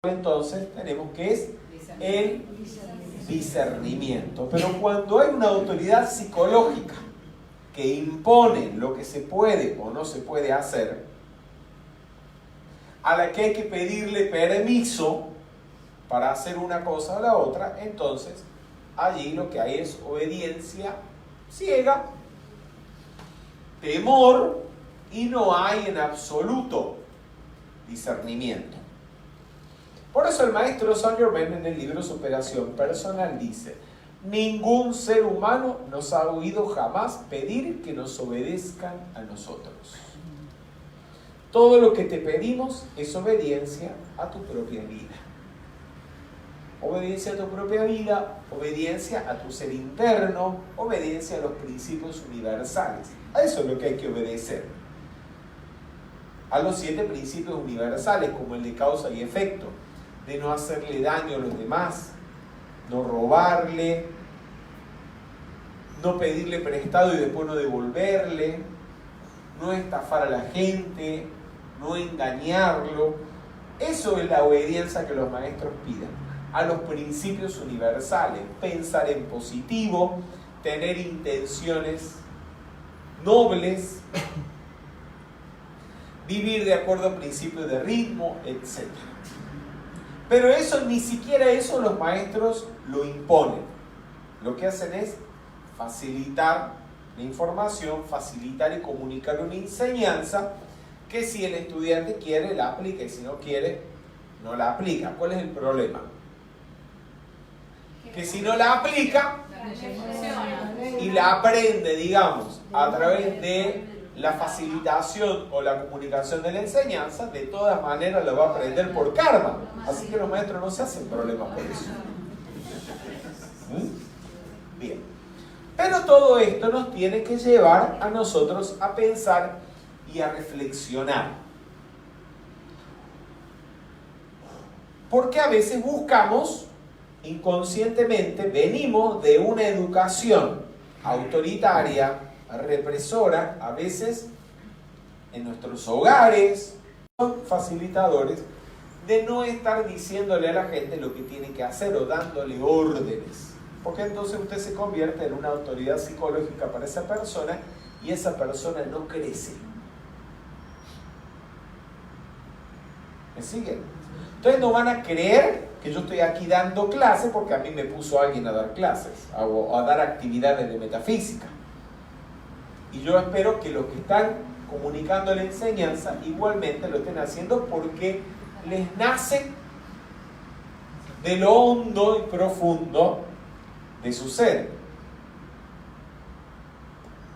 Entonces tenemos que es el discernimiento. Pero cuando hay una autoridad psicológica que impone lo que se puede o no se puede hacer, a la que hay que pedirle permiso para hacer una cosa o la otra, entonces allí lo que hay es obediencia ciega, temor, y no hay en absoluto discernimiento. Por eso el maestro Saint Germain en el libro Superación Personal dice: ningún ser humano nos ha oído jamás pedir que nos obedezcan a nosotros. Todo lo que te pedimos es obediencia a tu propia vida. Obediencia a tu propia vida, obediencia a tu ser interno, obediencia a los principios universales. A eso es lo que hay que obedecer. A los 7 principios universales, como el de causa y efecto, de no hacerle daño a los demás, no robarle, no pedirle prestado y después no devolverle, no estafar a la gente, no engañarlo. Eso es la obediencia que los maestros piden a los principios universales: pensar en positivo, tener intenciones nobles, vivir de acuerdo a principios de ritmo, etc. Pero eso, ni siquiera eso los maestros lo imponen. Lo que hacen es facilitar la información, facilitar y comunicar una enseñanza que si el estudiante quiere la aplica y si no quiere no la aplica. ¿Cuál es el problema? Que si no la aplica y la aprende, digamos, a través de la facilitación o la comunicación de la enseñanza, de todas maneras lo va a aprender por karma. Así que los maestros no se hacen problemas por eso. Bien. Pero todo esto nos tiene que llevar a nosotros a pensar y a reflexionar. Porque a veces buscamos, inconscientemente, venimos de una educación autoritaria, represora, a veces en nuestros hogares, son facilitadores de no estar diciéndole a la gente lo que tiene que hacer o dándole órdenes, porque entonces usted se convierte en una autoridad psicológica para esa persona y esa persona no crece. ¿Me siguen? Entonces no van a creer que yo estoy aquí dando clases porque a mí me puso alguien a dar clases o a dar actividades de metafísica. Y yo espero que los que están comunicando la enseñanza igualmente lo estén haciendo porque les nace de lo hondo y profundo de su ser.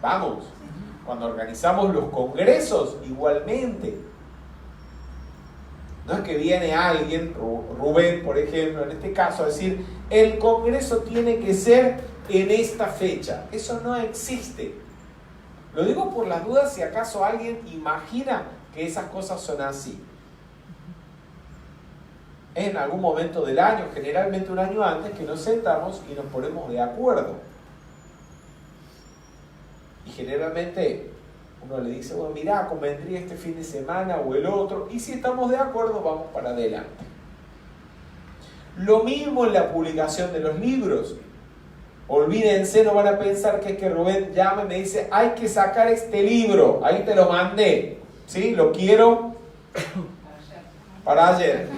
Vamos, cuando organizamos los congresos, igualmente. No es que viene alguien, Rubén por ejemplo, en este caso, a decir: el congreso tiene que ser en esta fecha. Eso no existe. Lo digo por las dudas si acaso alguien imagina que esas cosas son así. Es en algún momento del año, generalmente un año antes, que nos sentamos y nos ponemos de acuerdo. Y generalmente uno le dice: bueno, mirá, convendría este fin de semana o el otro, y si estamos de acuerdo vamos para adelante. Lo mismo en la publicación de los libros. Olvídense, no van a pensar que es que Rubén llama y me dice: hay que sacar este libro, ahí te lo mandé, ¿sí? Lo quiero para ayer.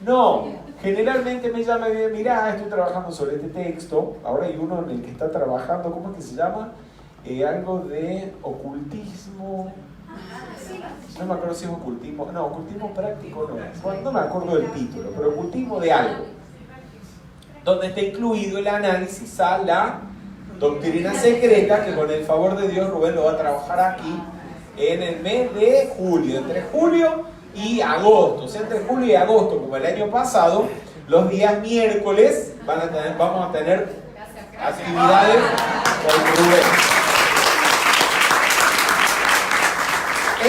No, generalmente me llama y me dice: mirá, estoy trabajando sobre este texto. Ahora hay uno en el que está trabajando, ¿cómo es que se llama? Algo de ocultismo. No me acuerdo si es ocultismo. No, ocultismo práctico no. Bueno, no me acuerdo del título, pero ocultismo de algo. Donde está incluido el análisis a la doctrina secreta, que con el favor de Dios Rubén lo va a trabajar aquí en el mes de julio, entre julio y agosto. O sea, entre julio y agosto, como el año pasado, los días miércoles vamos a tener actividades con Rubén.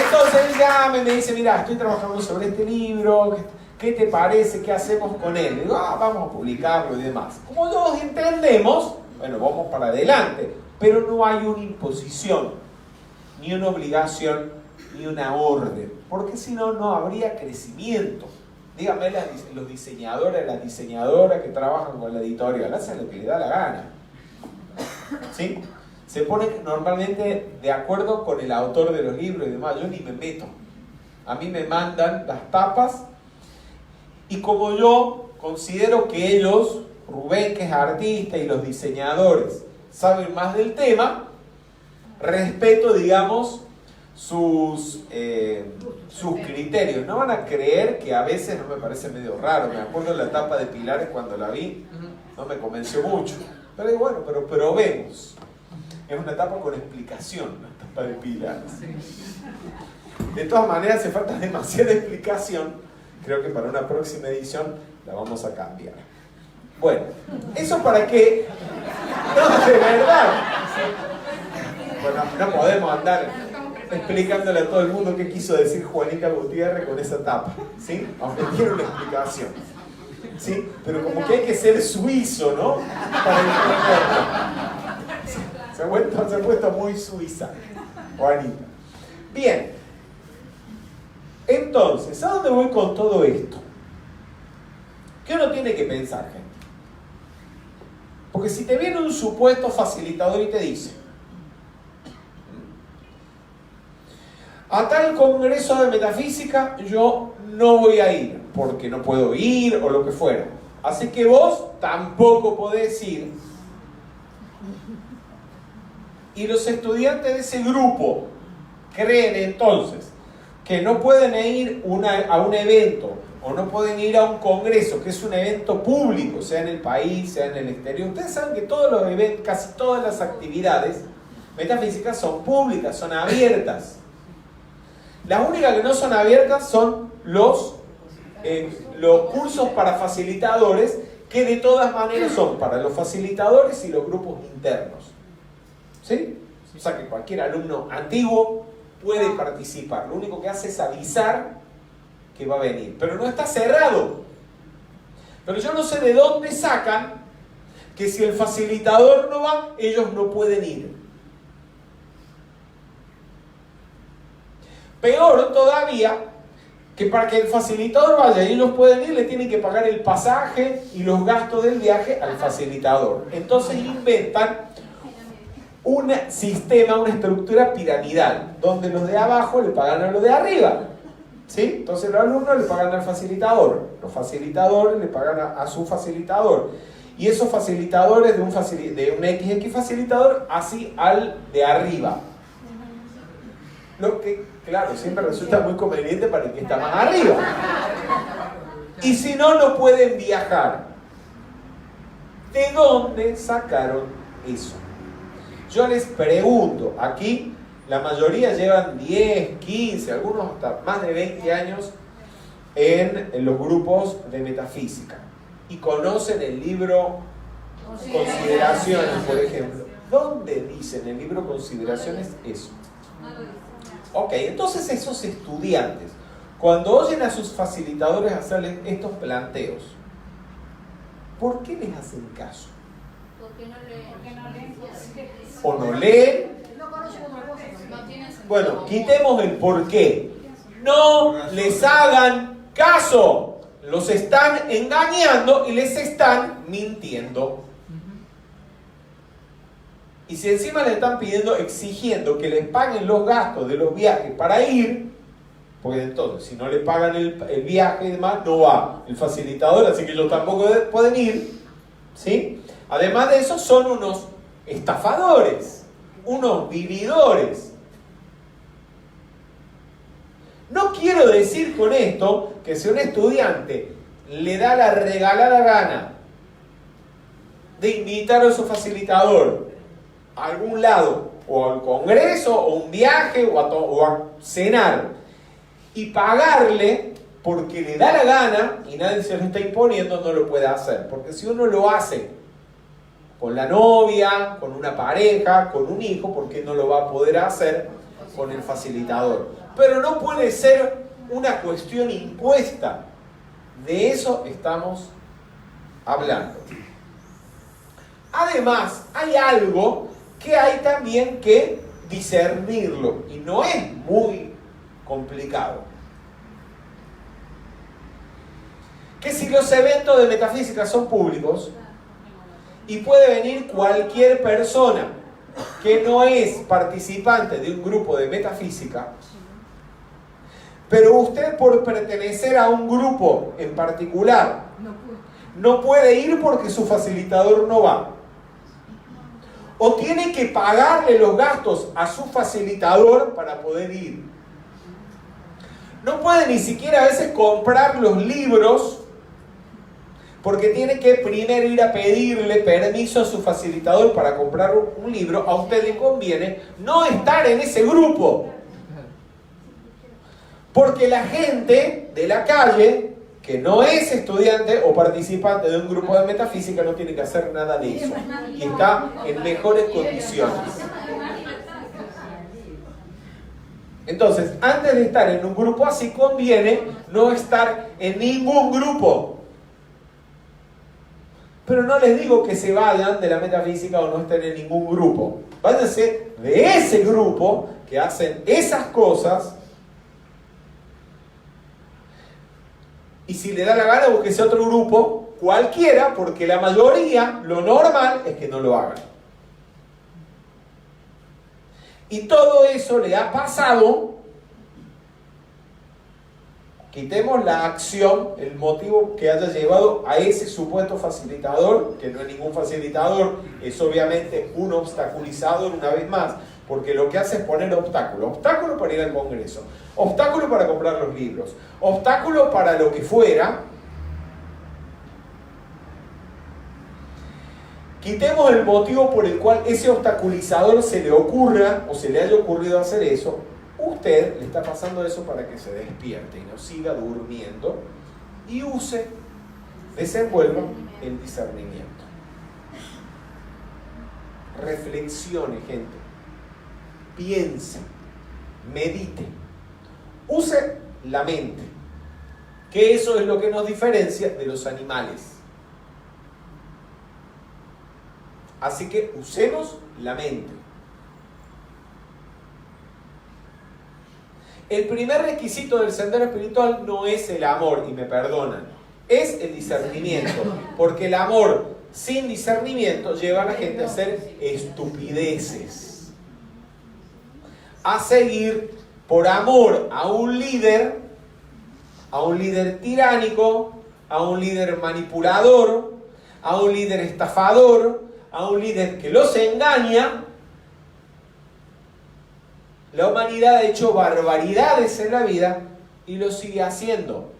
Entonces él llama y me dice: mira, estoy trabajando sobre este libro, ¿qué te parece? ¿Qué hacemos con él? Le digo: vamos a publicarlo y demás. Como todos entendemos, bueno, vamos para adelante, pero no hay una imposición ni una obligación y una orden, porque si no, no habría crecimiento. Díganme los diseñadores, las diseñadoras que trabajan con la editorial, hacen lo que les da la gana. ¿Sí? Se ponen normalmente de acuerdo con el autor de los libros y demás. Yo ni me meto. A mí me mandan las tapas y como yo considero que ellos, Rubén que es artista y los diseñadores, saben más del tema, respeto, digamos, sus criterios. No van a creer que a veces no me parece medio raro. Me acuerdo de la tapa de Pilares cuando la vi, no me convenció mucho. Pero bueno, pero probemos. Es una tapa con explicación, la tapa de Pilares. De todas maneras, hace falta demasiada explicación. Creo que para una próxima edición la vamos a cambiar. Bueno, ¿eso para qué? No, de verdad. Bueno, no podemos andar explicándole a todo el mundo qué quiso decir Juanita Gutiérrez con esa tapa, ¿sí? Aunque tiene una explicación, ¿sí? Pero como que hay que ser suizo, ¿no? Para entenderlo. Se ha puesto muy suiza, Juanita. Bien. Entonces, ¿a dónde voy con todo esto? ¿Qué uno tiene que pensar, gente? Porque si te viene un supuesto facilitador y te dice: a tal congreso de metafísica yo no voy a ir, porque no puedo ir o lo que fuera. Así que vos tampoco podés ir. Y los estudiantes de ese grupo creen entonces que no pueden ir a un evento o no pueden ir a un congreso, que es un evento público, sea en el país, sea en el exterior. Ustedes saben que todos los eventos, casi todas las actividades metafísicas son públicas, son abiertas. Las únicas que no son abiertas son los cursos para facilitadores, que de todas maneras son para los facilitadores y los grupos internos. ¿Sí? O sea que cualquier alumno antiguo puede participar. Lo único que hace es avisar que va a venir. Pero no está cerrado. Pero yo no sé de dónde sacan que si el facilitador no va, ellos no pueden ir. Peor todavía, que para que el facilitador vaya y ellos pueden ir, le tienen que pagar el pasaje y los gastos del viaje al facilitador. Entonces inventan un sistema, una estructura piramidal, donde los de abajo le pagan a los de arriba. ¿Sí? Entonces los alumnos le pagan al facilitador, los facilitadores le pagan a su facilitador, y esos facilitadores de un XX facilitador así al de arriba. Lo que, claro, siempre resulta muy conveniente para el que está más arriba. Y si no, no pueden viajar. ¿De dónde sacaron eso? Yo les pregunto, aquí la mayoría llevan 10, 15, algunos hasta más de 20 años en los grupos de metafísica y conocen el libro Consideraciones, por ejemplo. ¿Dónde dice en el libro Consideraciones eso? Ok, entonces esos estudiantes, cuando oyen a sus facilitadores hacerles estos planteos, ¿por qué les hacen caso? Porque no leen. ¿O no leen? Bueno, quitemos el por qué. No les hagan caso. Los están engañando y les están mintiendo. Y si encima le están exigiendo que les paguen los gastos de los viajes para ir, porque entonces si no le pagan el viaje y demás, no va el facilitador, así que ellos tampoco pueden ir, ¿sí? Además de eso, son unos estafadores, unos vividores. No quiero decir con esto que si un estudiante le da la regalada gana de invitar a su facilitador a algún lado, o al congreso, o un viaje, o a cenar, y pagarle porque le da la gana y nadie se lo está imponiendo, no lo puede hacer. Porque si uno lo hace con la novia, con una pareja, con un hijo, ¿por qué no lo va a poder hacer con el facilitador? Pero no puede ser una cuestión impuesta. De eso estamos hablando. Además, hay algo que hay también que discernirlo. Y no es muy complicado. Que si los eventos de metafísica son públicos y puede venir cualquier persona que no es participante de un grupo de metafísica, pero usted por pertenecer a un grupo en particular no puede ir porque su facilitador no va, o tiene que pagarle los gastos a su facilitador para poder ir. No puede ni siquiera a veces comprar los libros porque tiene que primero ir a pedirle permiso a su facilitador para comprar un libro. A usted le conviene no estar en ese grupo, porque la gente de la calle que no es estudiante o participante de un grupo de metafísica no tiene que hacer nada de eso y está en mejores condiciones. Entonces, antes de estar en un grupo así, conviene no estar en ningún grupo. Pero no les digo que se vayan de la metafísica o no estén en ningún grupo. Váyanse de ese grupo que hacen esas cosas. Y si le da la gana, búsquese otro grupo, cualquiera, porque la mayoría, lo normal es que no lo hagan. Y todo eso le ha pasado. Quitemos la acción, el motivo que haya llevado a ese supuesto facilitador, que no es ningún facilitador, es obviamente un obstaculizador una vez más, porque lo que hace es poner obstáculo. Obstáculo para ir al congreso, obstáculo para comprar los libros, obstáculo para lo que fuera. Quitemos el motivo por el cual ese obstaculizador se le ocurra o se le haya ocurrido hacer eso. Usted le está pasando eso para que se despierte y no siga durmiendo y desenvuelva el discernimiento. Reflexione, gente. Piense, medite, use la mente, que eso es lo que nos diferencia de los animales. Así que usemos la mente. El primer requisito del sendero espiritual no es el amor, y me perdonan, es el discernimiento, porque el amor sin discernimiento lleva a la gente a hacer estupideces, a seguir por amor a un líder tiránico, a un líder manipulador, a un líder estafador, a un líder que los engaña. La humanidad ha hecho barbaridades en la vida y lo sigue haciendo.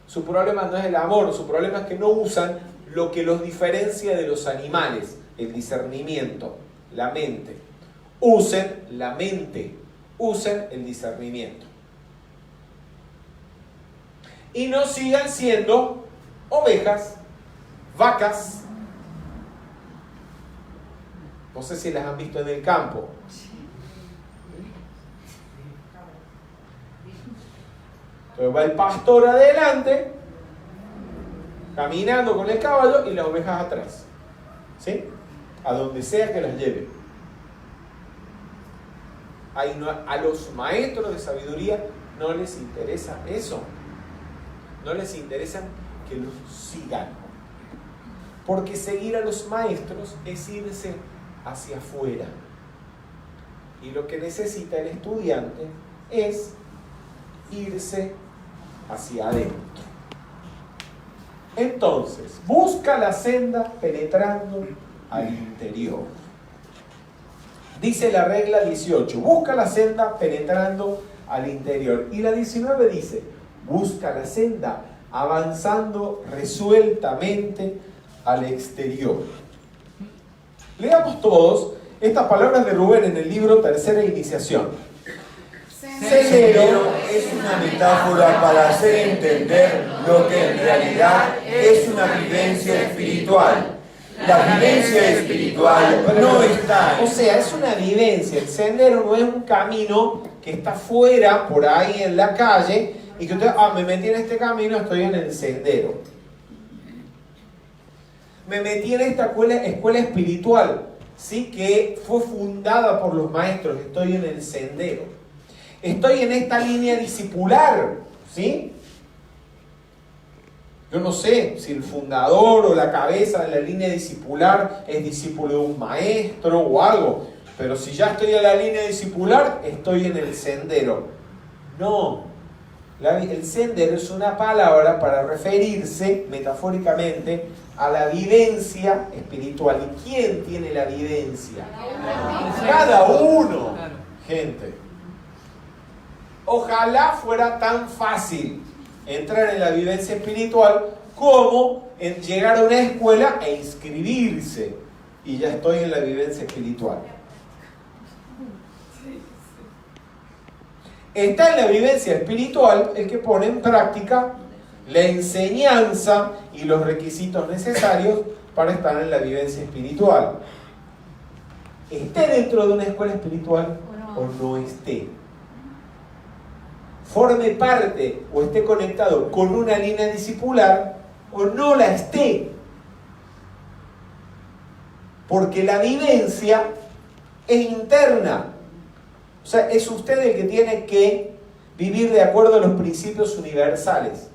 Su problema no es el amor, su problema es que no usan lo que los diferencia de los animales, el discernimiento, la mente. Usen la mente, usen el discernimiento. Y no sigan siendo ovejas, vacas. No sé si las han visto en el campo. Entonces va el pastor adelante, caminando con el caballo y las ovejas atrás. ¿Sí? A donde sea que las lleve. A los maestros de sabiduría no les interesa eso. No les interesa que los sigan. Porque seguir a los maestros es irse hacia afuera. Y lo que necesita el estudiante es irse hacia adentro. Entonces, busca la senda penetrando al interior. Dice la regla 18, busca la senda penetrando al interior. Y la 19 dice, busca la senda avanzando resueltamente al exterior. Leamos todos estas palabras de Rubén en el libro Tercera Iniciación. Sendero es una metáfora para hacer entender lo que en realidad es una vivencia espiritual. La vivencia espiritual no está... O sea, es una vivencia. El sendero no es un camino que está fuera, por ahí en la calle, y que usted, me metí en este camino, estoy en el sendero. Me metí en esta escuela espiritual. ¿sí? Que fue fundada por los maestros. Estoy en el sendero. Estoy en esta línea discipular, ¿sí? Yo no sé si el fundador o la cabeza de la línea discipular es discípulo de un maestro o algo, pero si ya estoy en la línea discipular, estoy en el sendero. No, el sendero es una palabra para referirse metafóricamente a la vivencia espiritual. ¿Y quién tiene la vivencia? Cada uno, gente. Ojalá fuera tan fácil entrar en la vivencia espiritual como en llegar a una escuela e inscribirse y ya estoy en la vivencia espiritual. Está en la vivencia espiritual el que pone en práctica la enseñanza y los requisitos necesarios para estar en la vivencia espiritual. Esté dentro de una escuela espiritual o no esté. Forme parte o esté conectado con una línea discipular o no la esté. Porque la vivencia es interna. O sea, es usted el que tiene que vivir de acuerdo a los principios universales.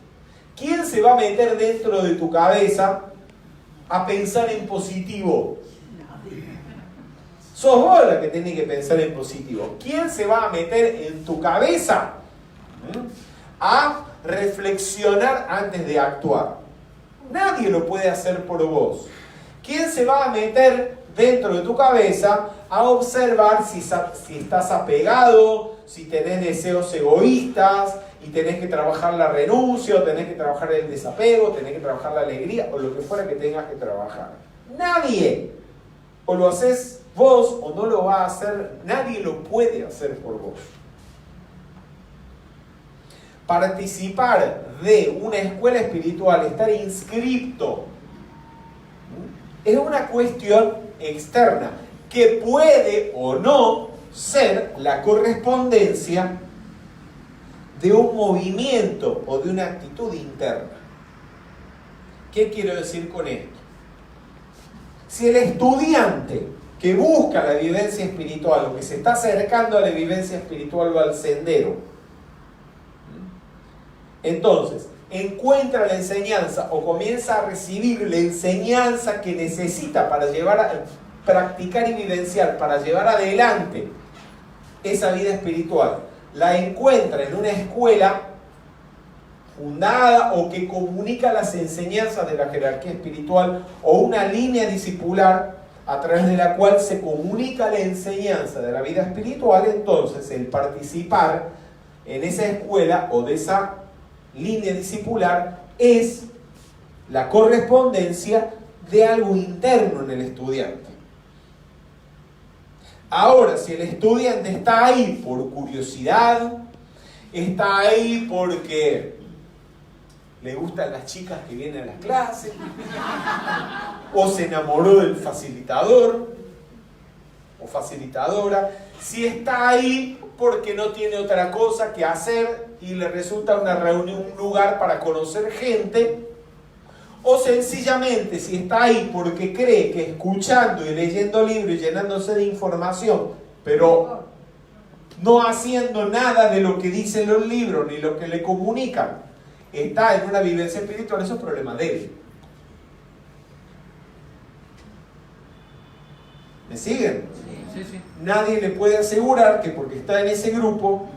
¿Quién se va a meter dentro de tu cabeza a pensar en positivo? Sos vos la que tiene que pensar en positivo. ¿Quién se va a meter en tu cabeza a reflexionar antes de actuar? Nadie lo puede hacer por vos. ¿Quién se va a meter dentro de tu cabeza a observar si estás apegado, si tenés deseos egoístas y tenés que trabajar la renuncia, o tenés que trabajar el desapego, tenés que trabajar la alegría o lo que fuera que tengas que trabajar? Nadie. O lo haces vos o no lo va a hacer, nadie lo puede hacer por vos. Participar de una escuela espiritual, estar inscripto, es una cuestión externa que puede o no ser la correspondencia de un movimiento o de una actitud interna. ¿Qué quiero decir con esto? Si el estudiante que busca la vivencia espiritual o que se está acercando a la vivencia espiritual o al sendero, entonces encuentra la enseñanza o comienza a recibir la enseñanza que necesita para llevar a practicar y vivenciar, para llevar adelante esa vida espiritual, la encuentra en una escuela fundada o que comunica las enseñanzas de la jerarquía espiritual o una línea discipular a través de la cual se comunica la enseñanza de la vida espiritual, entonces el participar en esa escuela o de esa línea discipular es la correspondencia de algo interno en el estudiante. Ahora, si el estudiante está ahí por curiosidad, está ahí porque le gustan las chicas que vienen a las clases, o se enamoró del facilitador o facilitadora, si está ahí porque no tiene otra cosa que hacer y le resulta una reunión, un lugar para conocer gente, o sencillamente si está ahí porque cree que escuchando y leyendo libros y llenándose de información, pero no haciendo nada de lo que dicen los libros ni lo que le comunican, está en una vivencia espiritual, eso es problema de él. ¿Me siguen? Sí, sí. Nadie le puede asegurar que porque está en ese grupo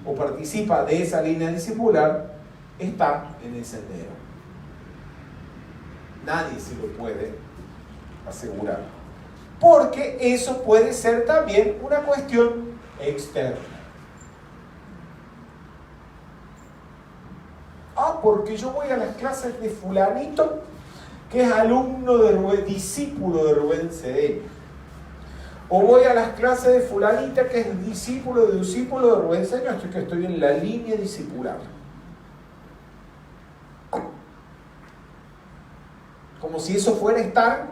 o participa de esa línea discipular, está en el sendero. Nadie se lo puede asegurar. Porque eso puede ser también una cuestión externa. Porque yo voy a las clases de fulanito, que es alumno de Rubén, discípulo de Rubén Cedeño. O voy a las clases de fulanita, que es discípulo de Rubén Cedeño, así que estoy en la línea discipular. Como si eso fuera estar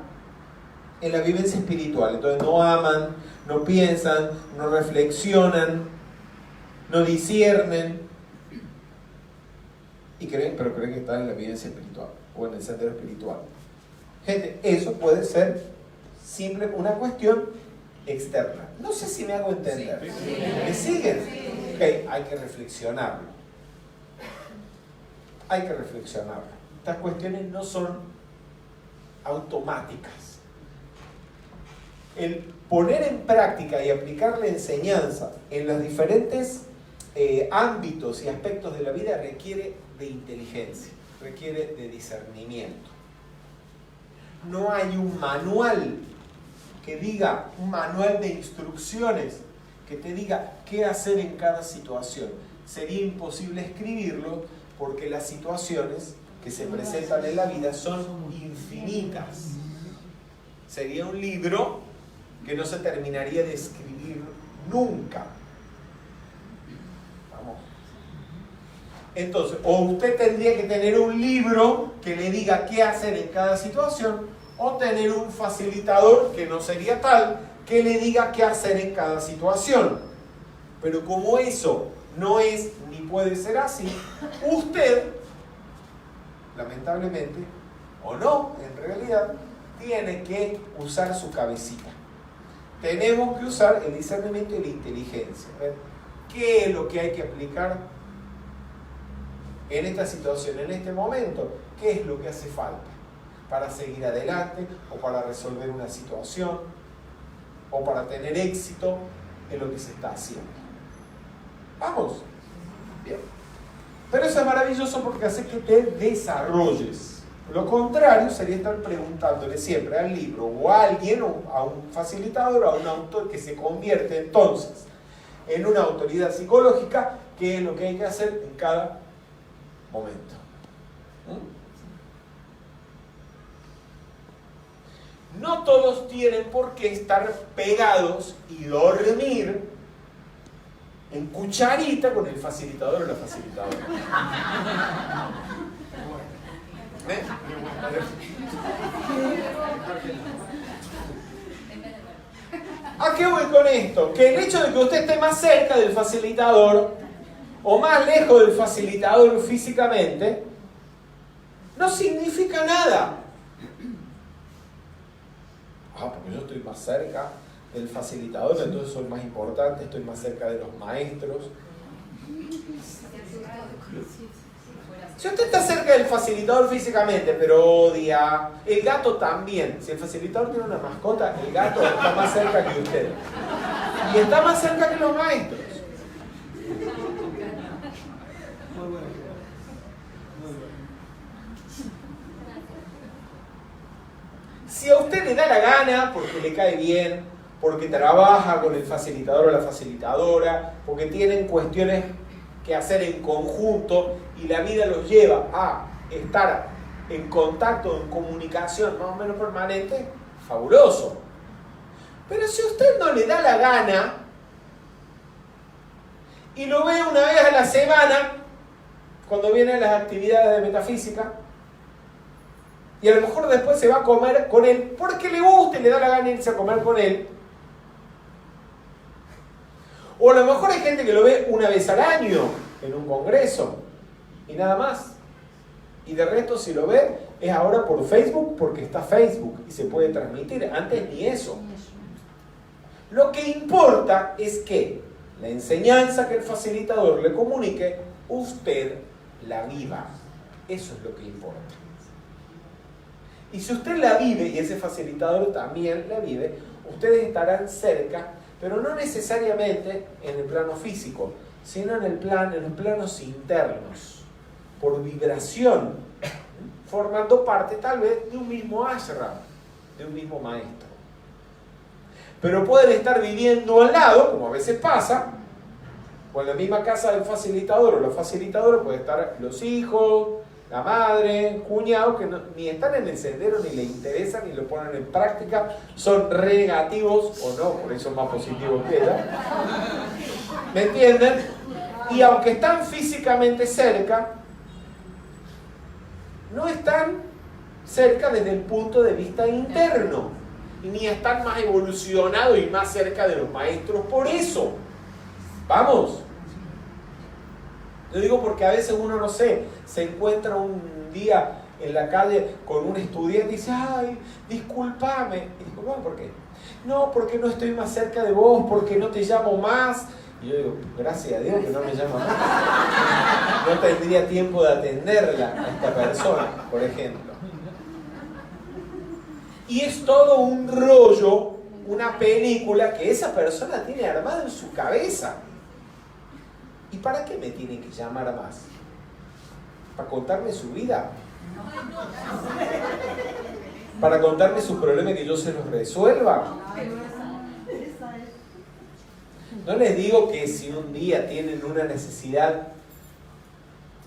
en la vivencia espiritual. Entonces no aman, no piensan, no reflexionan, no disciernen, pero creen que están en la vivencia espiritual o en el sendero espiritual. Gente, eso puede ser simple, una cuestión externa. No sé si me hago entender. ¿Me siguen? Ok, hay que reflexionarlo. Hay que reflexionarlo. Estas cuestiones no son automáticas. El poner en práctica y aplicar la enseñanza en los diferentes ámbitos y aspectos de la vida requiere de inteligencia, requiere de discernimiento. No hay un manual que diga, un manual de instrucciones que te diga qué hacer en cada situación. Sería imposible escribirlo porque las situaciones que se presentan en la vida son infinitas. Sería un libro que no se terminaría de escribir nunca. Vamos. Entonces, o usted tendría que tener un libro que le diga qué hacer en cada situación, o tener un facilitador, que no sería tal, que le diga qué hacer en cada situación. Pero como eso no es ni puede ser así, usted, lamentablemente, o no, en realidad, tiene que usar su cabecita. Tenemos que usar el discernimiento y la inteligencia. ¿Ver? ¿Qué es lo que hay que aplicar en esta situación, en este momento? ¿Qué es lo que hace falta para seguir adelante, o para resolver una situación, o para tener éxito en lo que se está haciendo? Vamos. Bien. Pero eso es maravilloso porque hace que te desarrolles. Lo contrario sería estar preguntándole siempre al libro o a alguien, o a un facilitador, o a un autor, que se convierte entonces en una autoridad psicológica, qué es lo que hay que hacer en cada momento. No todos tienen por qué estar pegados y dormir en cucharita con el facilitador o la facilitadora. ¿A qué voy con esto? Que el hecho de que usted esté más cerca del facilitador o más lejos del facilitador físicamente no significa nada. Porque yo estoy más cerca del facilitador, entonces soy más importante, estoy más cerca de los maestros. Si usted está cerca del facilitador físicamente, pero odia, el gato también. Si el facilitador tiene una mascota, el gato está más cerca que usted. Y está más cerca que los maestros. Muy bueno. Si a usted le da la gana, porque le cae bien, porque trabaja con el facilitador o la facilitadora, porque tienen cuestiones que hacer en conjunto y la vida los lleva a estar en contacto, en comunicación más o menos permanente, fabuloso. Pero si a usted no le da la gana y lo ve una vez a la semana, cuando vienen las actividades de metafísica, y a lo mejor después se va a comer con él porque le gusta y le da la gana irse a comer con él, o a lo mejor hay gente que lo ve una vez al año en un congreso y nada más, y de resto si lo ve es ahora por Facebook porque está Facebook y se puede transmitir. Antes ni eso. Lo que importa es que la enseñanza que el facilitador le comunique, usted la viva. Eso es lo que importa. Y si usted la vive y ese facilitador también la vive, ustedes estarán cerca, pero no necesariamente en el plano físico, sino en los planos internos, por vibración, formando parte tal vez de un mismo ashram, de un mismo maestro. Pero pueden estar viviendo al lado, como a veces pasa, o en la misma casa del facilitador o la facilitadora puede estar los hijos, la madre, cuñado, que no, ni están en el sendero, ni le interesan, ni lo ponen en práctica, son re negativos, o no, por eso es más positivo que ella. ¿Me entienden? Y aunque están físicamente cerca, no están cerca desde el punto de vista interno, ni están más evolucionados y más cerca de los maestros por eso. Vamos. Lo digo porque a veces uno, no sé, se encuentra un día en la calle con un estudiante y dice, ay, discúlpame. Y digo, ¿por qué? No, porque no estoy más cerca de vos, porque no te llamo más. Y yo digo, gracias a Dios que no me llama más. No tendría tiempo de atenderla a esta persona, por ejemplo. Y es todo un rollo, una película que esa persona tiene armada en su cabeza. ¿Y para qué me tiene que llamar más? ¿Para contarme su vida? ¿Para contarme sus problemas y que yo se los resuelva? No les digo que si un día tienen una necesidad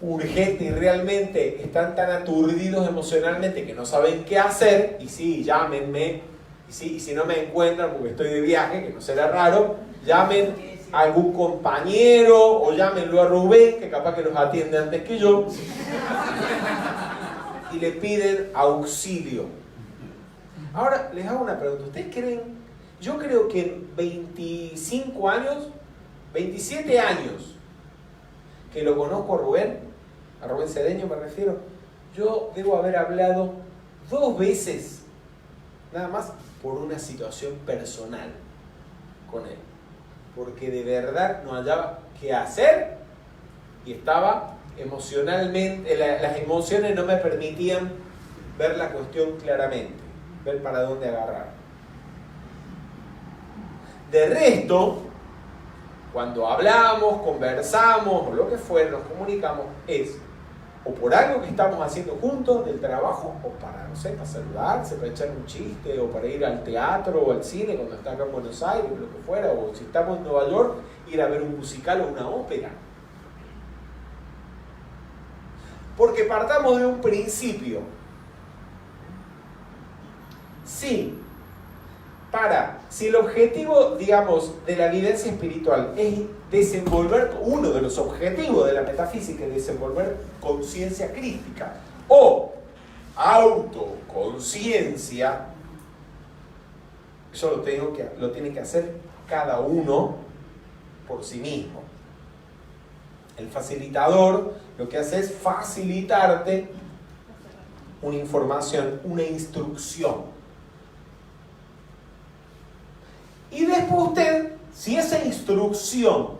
urgente y realmente están tan aturdidos emocionalmente que no saben qué hacer, y sí, llámenme, y si no me encuentran porque estoy de viaje, que no será raro, llamen a algún compañero o llámenlo a Rubén, que capaz que los atiende antes que yo, y le piden auxilio. Ahora les hago una pregunta. ¿Ustedes creen? Yo creo que en 25 años, 27 años que lo conozco a Rubén Cedeño me refiero, yo debo haber hablado 2 veces, nada más, por una situación personal con él. Porque de verdad no hallaba qué hacer y estaba emocionalmente, las emociones no me permitían ver la cuestión claramente, ver para dónde agarrar. De resto, cuando hablamos, conversamos o lo que fuera, nos comunicamos, es o por algo que estamos haciendo juntos del trabajo, o para, no sé, para saludarse, para echar un chiste, o para ir al teatro o al cine cuando está acá en Buenos Aires, lo que fuera, o si estamos en Nueva York, ir a ver un musical o una ópera. Porque partamos de un principio. Sí, si el objetivo, digamos, de la vivencia espiritual es desenvolver, uno de los objetivos de la metafísica es desenvolver conciencia crística o autoconciencia, eso lo tiene que hacer cada uno por sí mismo. El facilitador lo que hace es facilitarte una información, una instrucción. Y después usted, si esa instrucción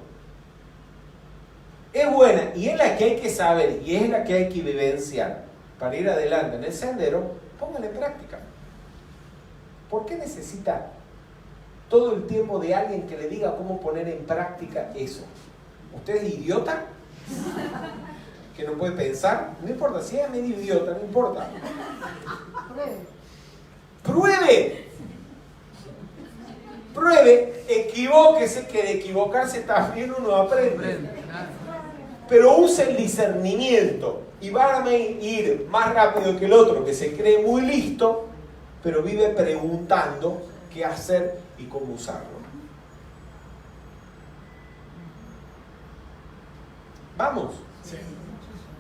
es buena y es la que hay que saber y es la que hay que vivenciar para ir adelante en el sendero, póngala en práctica. ¿Por qué necesita todo el tiempo de alguien que le diga cómo poner en práctica eso? ¿Usted es idiota? ¿Que no puede pensar? No importa, si es medio idiota, no importa. ¡Pruebe! Pruebe, equivóquese, que de equivocarse también uno aprende. Pero use el discernimiento y va a ir más rápido que el otro, que se cree muy listo, pero vive preguntando qué hacer y cómo usarlo. ¿Vamos? Sí.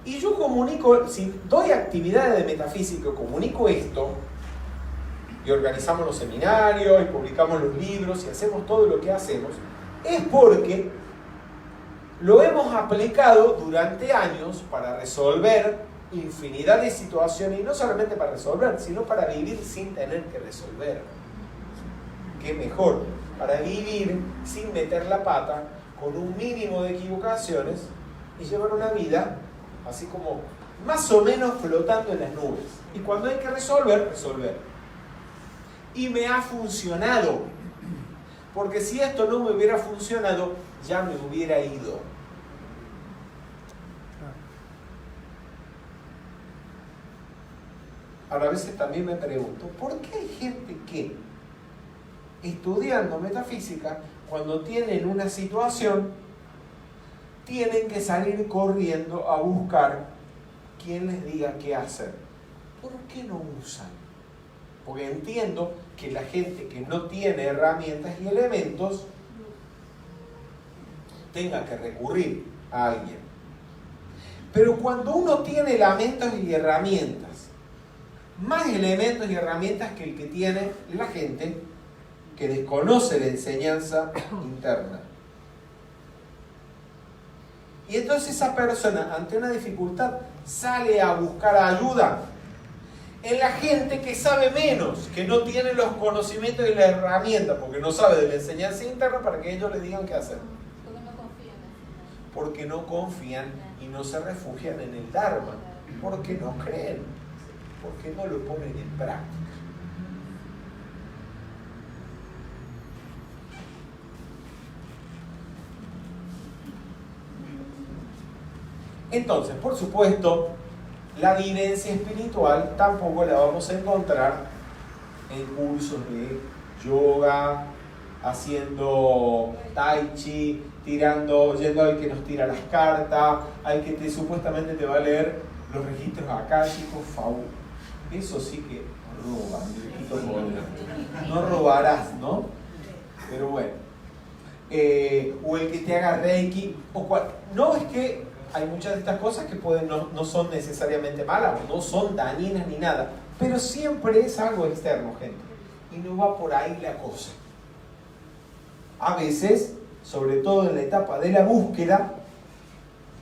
Y yo comunico, si doy actividades de metafísica, comunico esto, y organizamos los seminarios, y publicamos los libros, y hacemos todo lo que hacemos, es porque lo hemos aplicado durante años para resolver infinidad de situaciones, y no solamente para resolver, sino para vivir sin tener que resolver. ¿Qué mejor? Para vivir sin meter la pata, con un mínimo de equivocaciones, y llevar una vida así como más o menos flotando en las nubes. Y cuando hay que resolver, resolver. Y me ha funcionado, porque si esto no me hubiera funcionado, ya me hubiera ido. Ahora a veces también me pregunto, ¿por qué hay gente que, estudiando metafísica, cuando tienen una situación, tienen que salir corriendo a buscar quien les diga qué hacer? ¿Por qué no usan? Porque entiendo que la gente que no tiene herramientas y elementos tenga que recurrir a alguien. Pero cuando uno tiene elementos y herramientas, más elementos y herramientas que el que tiene la gente que desconoce la enseñanza interna. Y entonces esa persona, ante una dificultad, sale a buscar ayuda en la gente que sabe menos, que no tiene los conocimientos y las herramientas, porque no sabe de la enseñanza interna para que ellos le digan qué hacer. Porque no confían. Porque no confían y no se refugian en el Dharma, porque no creen, porque no lo ponen en práctica. Entonces, por supuesto, la vivencia espiritual tampoco la vamos a encontrar en cursos de yoga, haciendo tai chi, yendo al que nos tira las cartas, al que supuestamente te va a leer los registros akáshicos, eso sí que roban, no robarás, ¿no? Pero bueno, o el que te haga reiki, no, es que hay muchas de estas cosas que no son necesariamente malas, no son dañinas ni nada, pero siempre es algo externo, gente, y no va por ahí la cosa. A veces, sobre todo en la etapa de la búsqueda,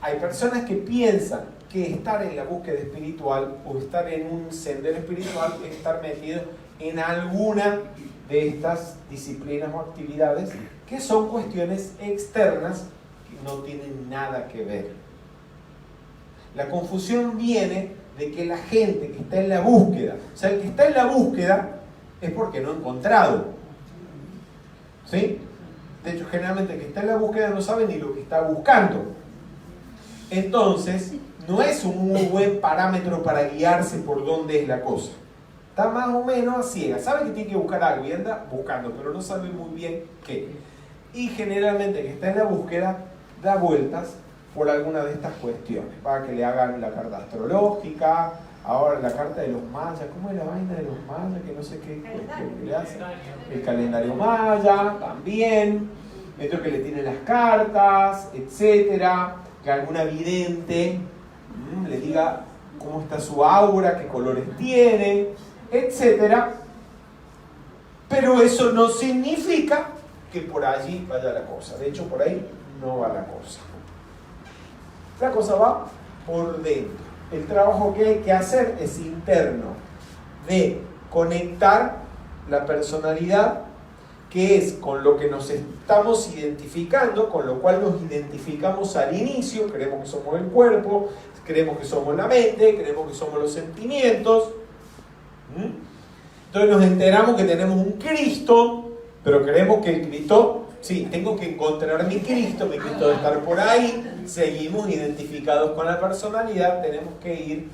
hay personas que piensan que estar en la búsqueda espiritual o estar en un sendero espiritual es estar metido en alguna de estas disciplinas o actividades que son cuestiones externas que no tienen nada que ver. La confusión viene de que la gente que está en la búsqueda, o sea, el que está en la búsqueda es porque no ha encontrado. ¿Sí? De hecho, generalmente el que está en la búsqueda no sabe ni lo que está buscando. Entonces, no es un muy buen parámetro para guiarse por dónde es la cosa. Está más o menos a ciegas. Sabe que tiene que buscar algo y anda buscando, pero no sabe muy bien qué. Y generalmente el que está en la búsqueda da vueltas por alguna de estas cuestiones. Para que le hagan la carta astrológica, ahora la carta de los mayas. ¿Cómo es la vaina de los mayas? Que no sé qué le hacen. El calendario maya también. Esto que le tienen las cartas, etcétera. Que alguna vidente le diga cómo está su aura, qué colores tiene, etcétera. Pero eso no significa que por allí vaya la cosa. De hecho, por ahí no va la cosa. La cosa va por dentro. El trabajo que hay que hacer es interno, de conectar la personalidad, que es con lo que nos estamos identificando, con lo cual nos identificamos al inicio. Creemos que somos el cuerpo, creemos que somos la mente, creemos que somos los sentimientos. Entonces nos enteramos que tenemos un Cristo, pero creemos que el Cristo, sí, tengo que encontrar mi Cristo debe estar por ahí. Seguimos identificados con la personalidad, tenemos que ir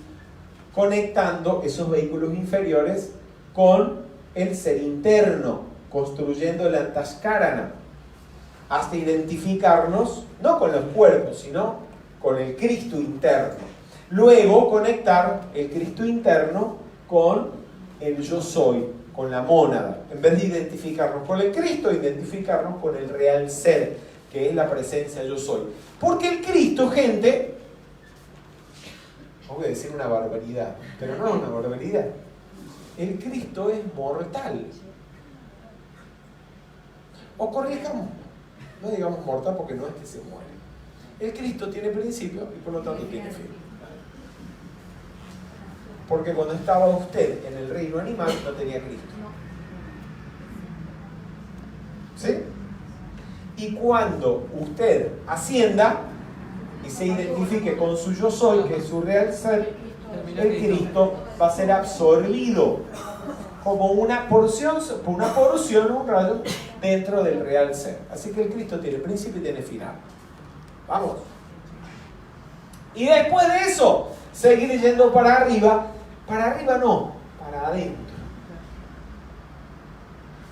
conectando esos vehículos inferiores con el ser interno, construyendo el Antahkarana, hasta identificarnos, no con los cuerpos, sino con el Cristo interno. Luego conectar el Cristo interno con el yo soy, con la mónada. En vez de identificarnos con el Cristo, identificarnos con el real ser, que es la presencia yo soy. Porque el Cristo, gente, voy a decir una barbaridad, pero no es una barbaridad. El Cristo es mortal. O corrijamos, no digamos mortal porque no es que se muere. El Cristo tiene principio y por lo tanto tiene fin. Porque cuando estaba usted en el reino animal no tenía Cristo. ¿Sí? Y cuando usted ascienda y se identifique con su yo soy, que es su real ser, el Cristo va a ser absorbido como una porción, un rayo dentro del real ser. Así que el Cristo tiene principio y tiene final. Vamos. Y después de eso, seguir yendo para arriba no, para adentro.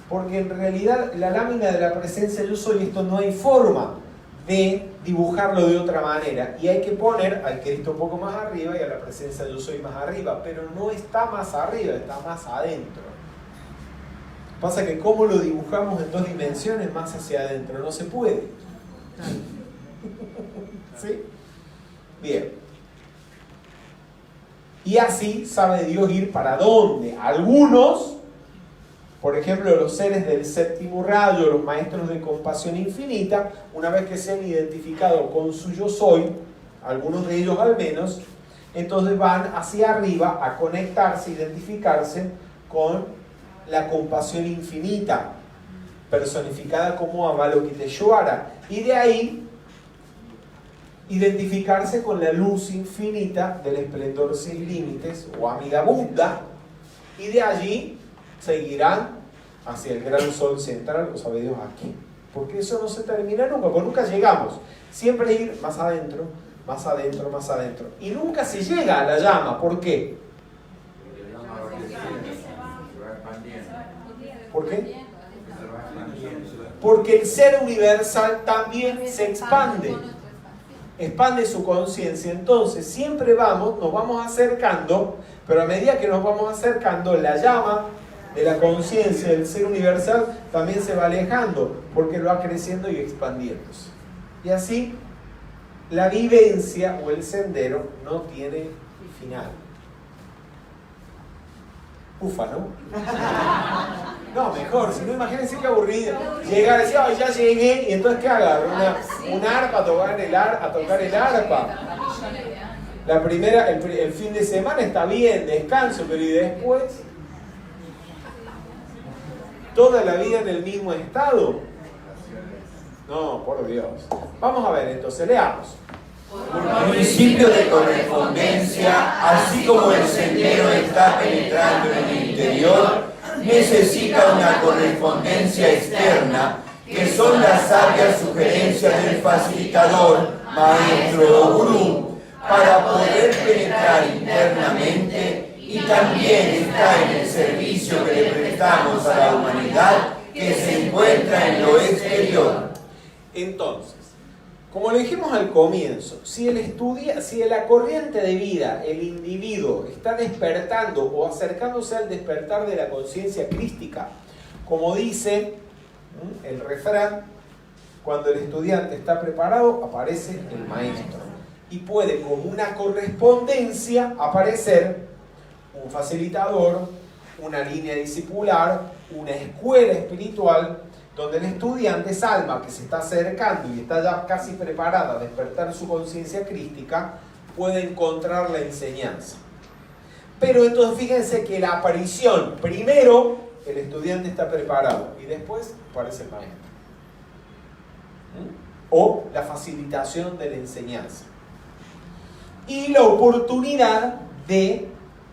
Porque en realidad la lámina de la presencia yo soy, esto no hay forma de dibujarlo de otra manera. Y hay que poner al Cristo un poco más arriba y a la presencia yo soy más arriba. Pero no está más arriba, está más adentro. Pasa que como lo dibujamos en dos dimensiones más hacia adentro, no se puede. ¿Sí? Bien. Y así sabe Dios ir para dónde. Algunos, por ejemplo, los seres del séptimo rayo, los maestros de compasión infinita, una vez que se han identificado con su yo soy, algunos de ellos al menos, entonces van hacia arriba a conectarse, identificarse con la compasión infinita, personificada como Avalokiteshvara, y de ahí identificarse con la luz infinita del esplendor sin límites, o Amida Buddha, y de allí seguirán hacia el gran sol central, lo sabe Dios aquí. Porque eso no se termina nunca, porque nunca llegamos. Siempre ir más adentro, más adentro, más adentro. Y nunca se llega a la llama. ¿Por qué? ¿Por qué? Porque el ser universal también se expande. Expande su conciencia. Entonces siempre nos vamos acercando, pero a medida que nos vamos acercando, la llama de la conciencia del ser universal también se va alejando, porque va creciendo y expandiéndose. Y así, la vivencia o el sendero no tiene final. Ufa, ¿no? No, mejor, si no, imagínense qué aburrido. Llegar y decir, ay, ya llegué, y entonces ¿qué agarro? Un arpa a tocar el arpa. La primera, el fin de semana está bien, descanso, pero ¿y después? ¿Toda la vida en el mismo estado? No, por Dios. Vamos a ver, entonces, leamos. El principio de correspondencia, así como el sendero está penetrando en el interior, necesita una correspondencia externa, que son las sabias sugerencias del facilitador, maestro o gurú, para poder penetrar internamente, y también está en el servicio que le prestamos a la humanidad, que se encuentra en lo exterior. Entonces, como lo dijimos al comienzo, si la corriente de vida, el individuo, está despertando o acercándose al despertar de la conciencia crística, como dice el refrán, cuando el estudiante está preparado, aparece el maestro. Y puede, como una correspondencia, aparecer un facilitador, una línea discipular, una escuela espiritual, donde el estudiante, esa alma que se está acercando y está ya casi preparada a despertar su conciencia crística, puede encontrar la enseñanza. Pero entonces fíjense que la aparición, primero el estudiante está preparado y después aparece el maestro. O la facilitación de la enseñanza. Y la oportunidad de,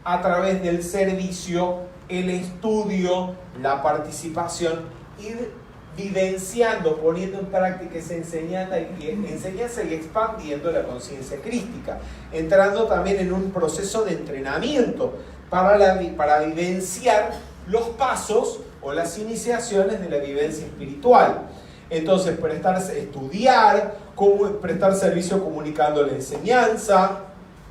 a través del servicio, el estudio, la participación, ir vivenciando, poniendo en práctica esa enseñanza y expandiendo la conciencia crística, entrando también en un proceso de entrenamiento para vivenciar los pasos o las iniciaciones de la vivencia espiritual. Entonces, estudiar, prestar servicio comunicando la enseñanza.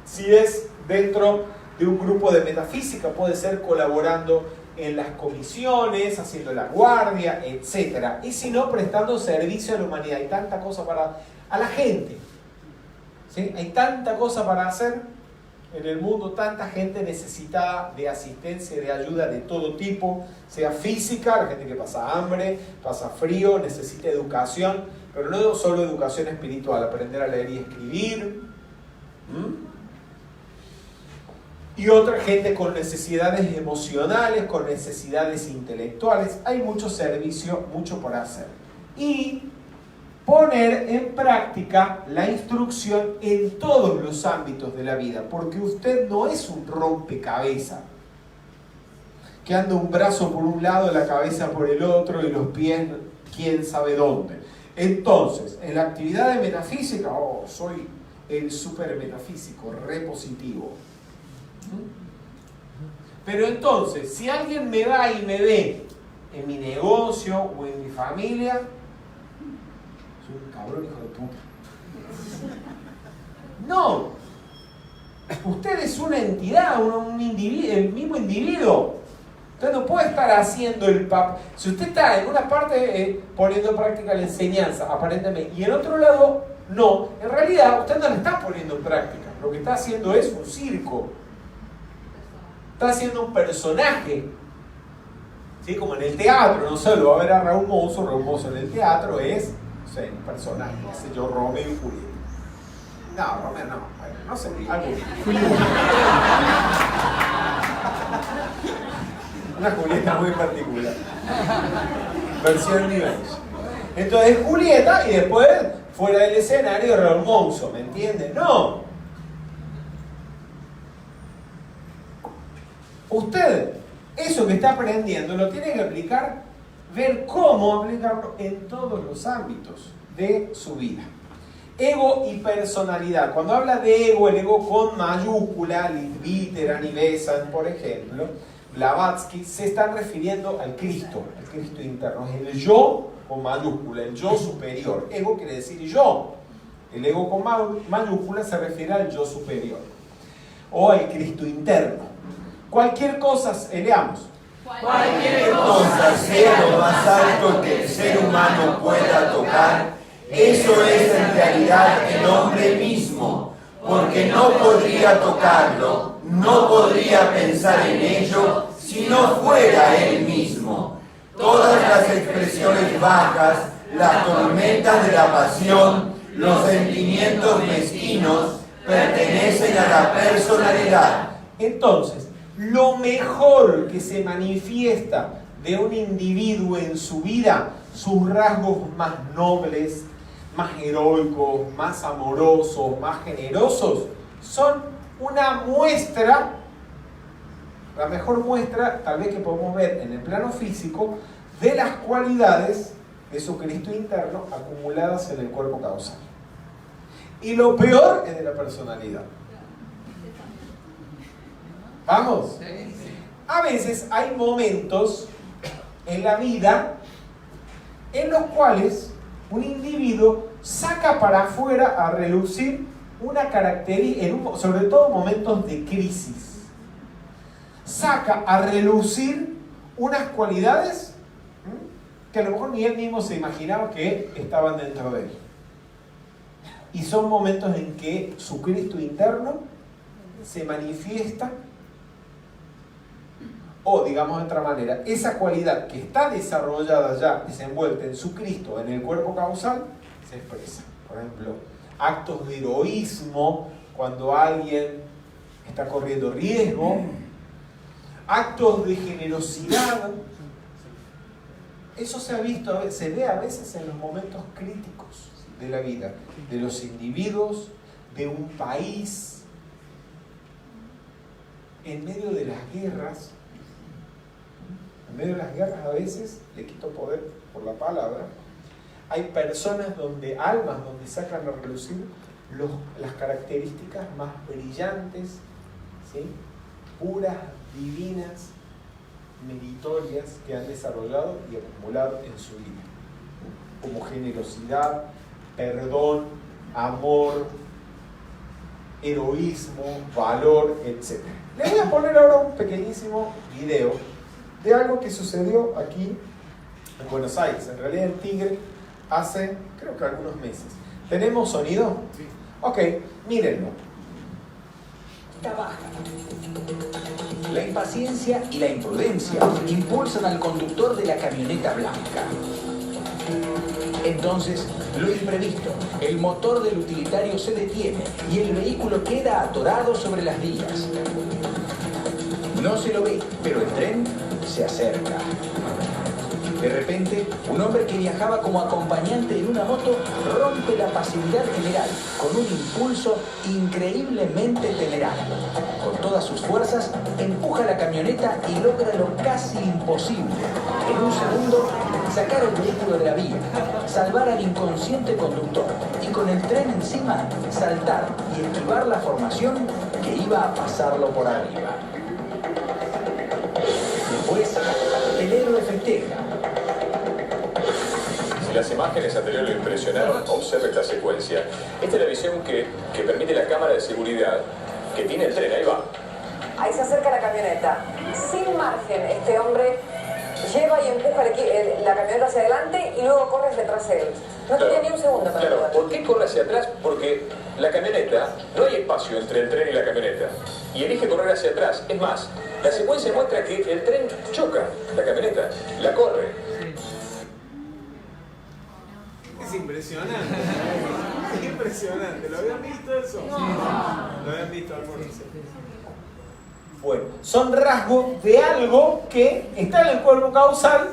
Si es dentro de un grupo de metafísica, puede ser colaborando en las comisiones, haciendo la guardia, etc. Y si no, prestando servicio a la humanidad. Hay tanta cosa a la gente. ¿Sí? Hay tanta cosa para hacer en el mundo, tanta gente necesitada de asistencia, de ayuda de todo tipo, sea física, la gente que pasa hambre, pasa frío, necesita educación, pero no solo educación espiritual, aprender a leer y escribir. Y otra gente con necesidades emocionales, con necesidades intelectuales. Hay mucho servicio, mucho por hacer. Y poner en práctica la instrucción en todos los ámbitos de la vida, porque usted no es un rompecabezas que anda un brazo por un lado, la cabeza por el otro y los pies quién sabe dónde. Entonces, en la actividad de metafísica, soy el super metafísico, re positivo. Pero entonces, si alguien me va y me ve en mi negocio o en mi familia, soy un cabrón hijo de puta. No, usted es una entidad, un individuo, el mismo individuo. Usted no puede estar haciendo el papel. Si usted está en una parte poniendo en práctica la enseñanza, aparentemente, y en otro lado no, en realidad usted no la está poniendo en práctica. Lo que está haciendo es un circo. Está haciendo un personaje, ¿sí? Como en el teatro, no sé, lo va a ver a Raúl Mozo en el teatro es, no sé, un personaje, qué sé yo, Romeo y Julieta. No, Romeo no. Bueno, no sé, algo. Una Julieta muy particular. Versión New Age. Entonces Julieta y después fuera del escenario Raúl Monzo, ¿me entienden? No. Usted, eso que está aprendiendo, lo tiene que aplicar, ver cómo aplicarlo en todos los ámbitos de su vida. Ego y personalidad. Cuando habla de ego, el ego con mayúscula, Leadbeater, Annie Besant, por ejemplo, Blavatsky, se están refiriendo al Cristo interno. Es el yo con mayúscula, el yo superior. Ego quiere decir yo. El ego con mayúscula se refiere al yo superior. O al Cristo interno. Cualquier cosa, leamos. Cualquier cosa sea lo más alto que el ser humano pueda tocar, eso es en realidad el hombre mismo, porque no podría tocarlo, no podría pensar en ello si no fuera él mismo. Todas las expresiones bajas, las tormentas de la pasión, los sentimientos mezquinos, pertenecen a la personalidad. Entonces, lo mejor que se manifiesta de un individuo en su vida, sus rasgos más nobles, más heroicos, más amorosos, más generosos, son una muestra, la mejor muestra tal vez que podemos ver en el plano físico, de las cualidades de su Cristo interno acumuladas en el cuerpo causal. Y lo peor es de la personalidad. ¿Vamos? A veces hay momentos en la vida en los cuales un individuo saca para afuera a relucir una característica, sobre todo en momentos de crisis. Saca a relucir unas cualidades que a lo mejor ni él mismo se imaginaba que estaban dentro de él. Y son momentos en que su Cristo interno se manifiesta. O, digamos de otra manera, esa cualidad que está desarrollada ya, desenvuelta en su Cristo, en el cuerpo causal, se expresa. Por ejemplo, actos de heroísmo, cuando alguien está corriendo riesgo, actos de generosidad. Eso se ha visto, se ve a veces en los momentos críticos de la vida, de los individuos, de un país, en medio de las guerras. En medio de las guerras a veces, le quito poder por la palabra, hay personas donde, almas donde sacan a relucir las características más brillantes, ¿sí? Puras, divinas, meritorias que han desarrollado y acumulado en su vida. Como generosidad, perdón, amor, heroísmo, valor, etc. Les voy a poner ahora un pequeñísimo video de algo que sucedió aquí en Buenos Aires, en realidad en Tigre, hace creo que algunos meses. ¿Tenemos sonido? Sí. Ok, mírenlo. Baja. La impaciencia y la imprudencia impulsan al conductor de la camioneta blanca. Entonces, lo imprevisto, el motor del utilitario se detiene y el vehículo queda atorado sobre las vías. No se lo ve, pero el tren se acerca. De repente, un hombre que viajaba como acompañante en una moto rompe la pasividad general con un impulso increíblemente temeral. Con todas sus fuerzas, empuja la camioneta y logra lo casi imposible. En un segundo, sacar el vehículo de la vía, salvar al inconsciente conductor y con el tren encima, saltar y esquivar la formación que iba a pasarlo por arriba. Después, el héroe festeja. Si las imágenes anteriores lo impresionaron, observe esta secuencia. Esta es la visión que permite la cámara de seguridad que tiene el tren. Ahí va. Ahí se acerca la camioneta. Sin margen, este hombre lleva y empuja la camioneta hacia adelante y luego corre detrás de él. No tenía ni un segundo para Claro, poder. ¿por qué corre hacia atrás? Porque la camioneta, no hay espacio entre el tren y la camioneta. Y elige correr hacia atrás. Es más, la secuencia muestra que el tren choca la camioneta, la corre. Es impresionante. Impresionante. ¿Lo habían visto eso? Sí. ¿Lo habían visto algunos? Bueno, son rasgos de algo que está en el cuerpo causal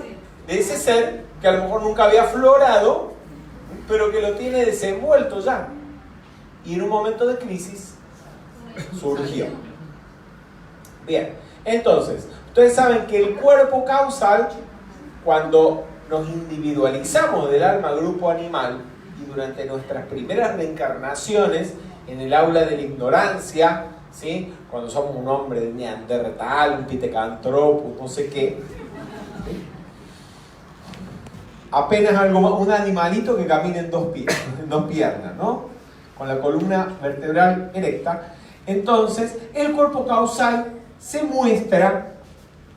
de ese ser que a lo mejor nunca había aflorado, pero que lo tiene desenvuelto ya. Y en un momento de crisis surgió. Bien, entonces, ustedes saben que el cuerpo causal, cuando nos individualizamos del alma grupo animal y durante nuestras primeras reencarnaciones en el aula de la ignorancia, ¿sí? Cuando somos un hombre de Neandertal, un Pithecanthropus, no sé qué, ¿sí? Apenas algo más, un animalito que camina en dos piernas, ¿no? Con la columna vertebral erecta. Entonces, el cuerpo causal se muestra,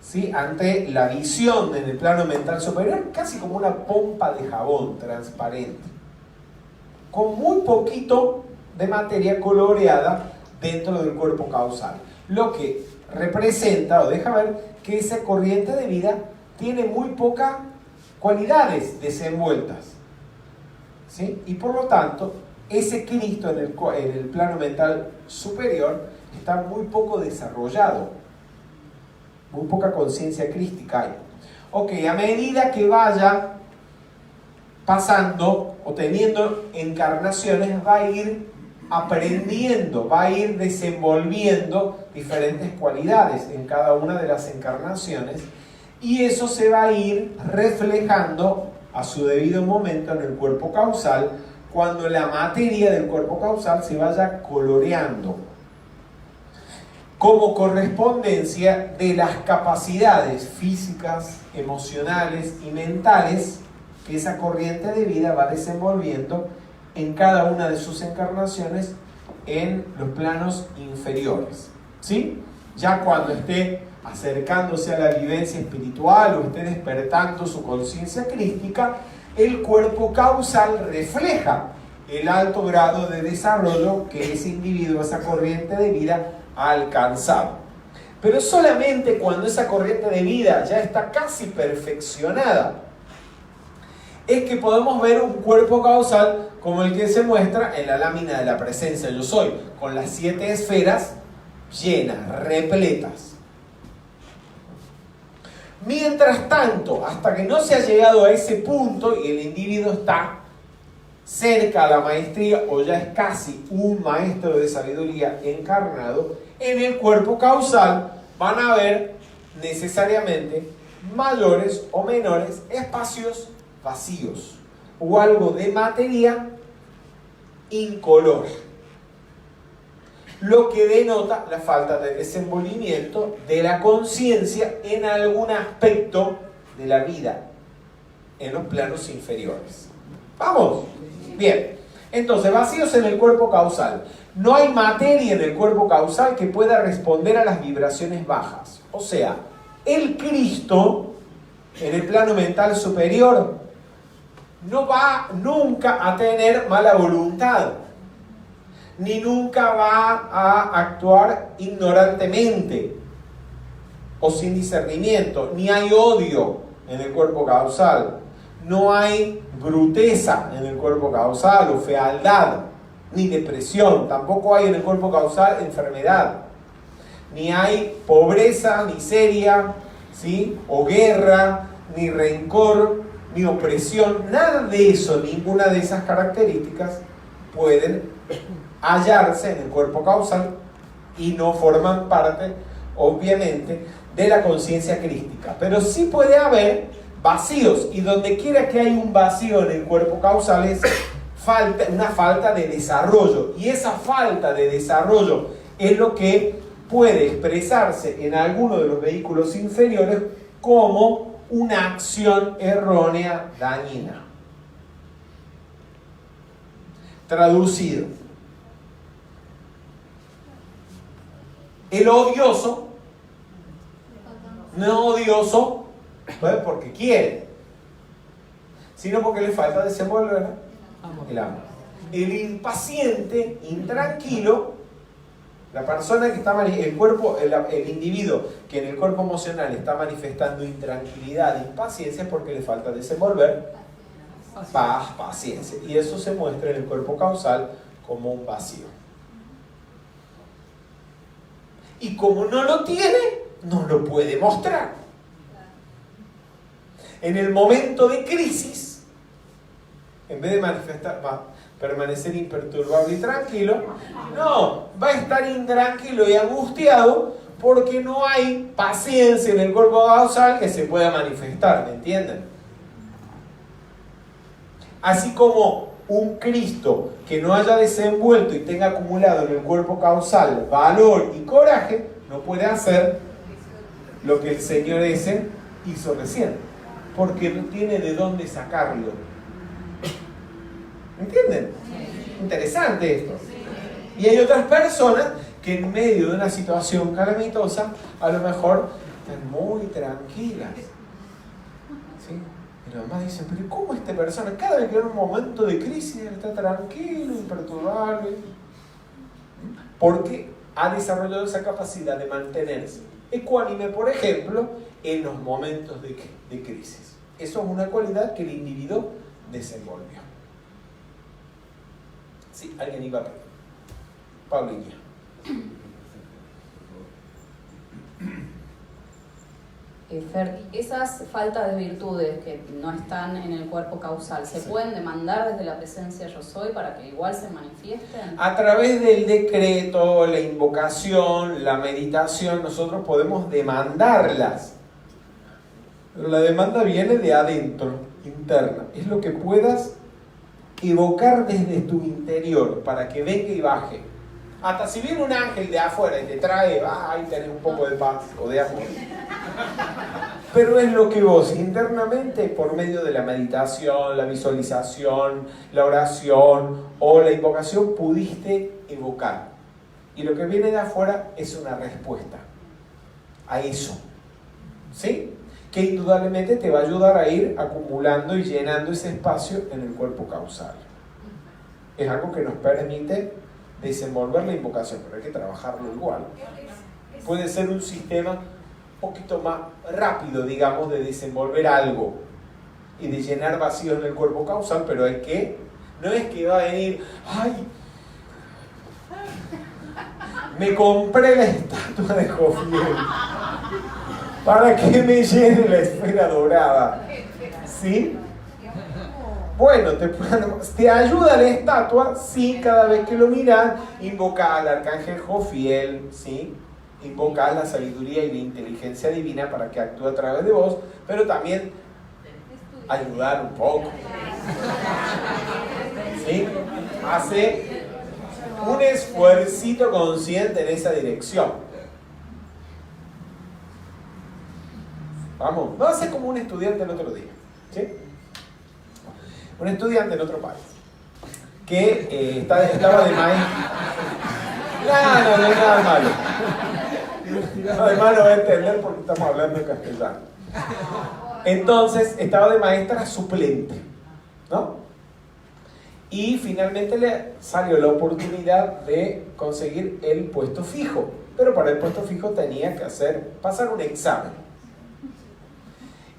¿sí?, ante la visión en el plano mental superior casi como una pompa de jabón transparente, con muy poquito de materia coloreada dentro del cuerpo causal, lo que representa o deja ver que esa corriente de vida tiene muy pocas cualidades desenvueltas, ¿sí? Y por lo tanto ese Cristo en el plano mental superior está muy poco desarrollado, muy poca conciencia crística hay. Ok, a medida que vaya pasando o teniendo encarnaciones, va a ir aprendiendo, va a ir desenvolviendo diferentes cualidades en cada una de las encarnaciones, y eso se va a ir reflejando a su debido momento en el cuerpo causal, cuando la materia del cuerpo causal se vaya coloreando como correspondencia de las capacidades físicas, emocionales y mentales que esa corriente de vida va desenvolviendo en cada una de sus encarnaciones en los planos inferiores, ¿sí? Ya cuando esté acercándose a la vivencia espiritual o esté despertando su conciencia crística, el cuerpo causal refleja el alto grado de desarrollo que ese individuo, esa corriente de vida, ha alcanzado. Pero solamente cuando esa corriente de vida ya está casi perfeccionada es que podemos ver un cuerpo causal como el que se muestra en la lámina de la presencia yo soy, con las 7 esferas llenas, repletas. Mientras tanto, hasta que no se ha llegado a ese punto y el individuo está cerca a la maestría o ya es casi un maestro de sabiduría encarnado, en el cuerpo causal van a haber necesariamente mayores o menores espacios vacíos o algo de materia incolor, lo que denota la falta de desenvolvimiento de la conciencia en algún aspecto de la vida en los planos inferiores. ¿Vamos? Bien, entonces vacíos en el cuerpo causal. No hay materia en el cuerpo causal que pueda responder a las vibraciones bajas. O sea, el Cristo en el plano mental superior no va nunca a tener mala voluntad, ni nunca va a actuar ignorantemente o sin discernimiento, ni hay odio en el cuerpo causal, no hay bruteza en el cuerpo causal o fealdad, ni depresión, tampoco hay en el cuerpo causal enfermedad, ni hay pobreza, miseria, ¿sí?, o guerra, ni rencor, ni opresión, nada de eso, ninguna de esas características pueden hallarse en el cuerpo causal y no forman parte, obviamente, de la conciencia crística. Pero sí puede haber vacíos, y donde quiera que hay un vacío en el cuerpo causal es una falta de desarrollo, y esa falta de desarrollo es lo que puede expresarse en alguno de los vehículos inferiores como una acción errónea dañina. Traducido: el odioso no es odioso porque quiere, sino porque le falta desenvolver el amor. El impaciente, intranquilo, la persona que está, el individuo que en el cuerpo emocional está manifestando intranquilidad e impaciencia es porque le falta desenvolver paz, paciencia. Y eso se muestra en el cuerpo causal como un vacío. Y como no lo tiene, no lo puede mostrar. En el momento de crisis, en vez de permanecer imperturbable y tranquilo, no, va a estar intranquilo y angustiado porque no hay paciencia en el cuerpo causal que se pueda manifestar, ¿me entienden? Así como un Cristo que no haya desenvuelto y tenga acumulado en el cuerpo causal valor y coraje, no puede hacer lo que el Señor ese hizo recién, porque no tiene de dónde sacarlo. ¿Entienden? Interesante esto. Y hay otras personas que en medio de una situación calamitosa a lo mejor están muy tranquilas. ¿Sí? Y los demás dicen, pero ¿cómo esta persona cada vez que en un momento de crisis está tranquilo, imperturbable? Porque ha desarrollado esa capacidad de mantenerse ecuánime, por ejemplo, en los momentos de crisis. Eso es una cualidad que el individuo desenvolvió. Sí, alguien iba a pedir. Paulinha. Fer, esas faltas de virtudes que no están en el cuerpo causal, ¿se pueden demandar desde la presencia yo soy para que igual se manifiesten? A través del decreto, la invocación, la meditación, nosotros podemos demandarlas. Pero la demanda viene de adentro, interna. Es lo que puedas evocar desde tu interior para que venga y baje. Hasta si viene un ángel de afuera y te trae, ahí tenés un poco de paz o de amor. Pero es lo que vos internamente, por medio de la meditación, la visualización, la oración o la invocación, pudiste evocar. Y lo que viene de afuera es una respuesta a eso. ¿Sí? Que indudablemente te va a ayudar a ir acumulando y llenando ese espacio en el cuerpo causal. Es algo que nos permite desenvolver la invocación, pero hay que trabajarlo igual. Puede ser un sistema un poquito más rápido, digamos, de desenvolver algo y de llenar vacíos en el cuerpo causal, pero hay que, no es que va a venir, ¡ay! Me compré la estatua de Jofiel para que me llene la esfera dorada. ¿Sí? Bueno, te ayuda la estatua, sí, cada vez que lo miras, invocás al arcángel Jofiel, ¿sí? Invocás la sabiduría y la inteligencia divina para que actúe a través de vos, pero también ayudar un poco. ¿Sí? Hace un esfuercito consciente en esa dirección. Vamos, no hace como un estudiante el otro día, ¿sí? Un estudiante en otro país que estaba de maestro. No es nada malo. Además lo va a entender porque estamos hablando en castellano. Entonces estaba de maestra suplente, ¿no? Y finalmente le salió la oportunidad de conseguir el puesto fijo, pero para el puesto fijo tenía que pasar un examen.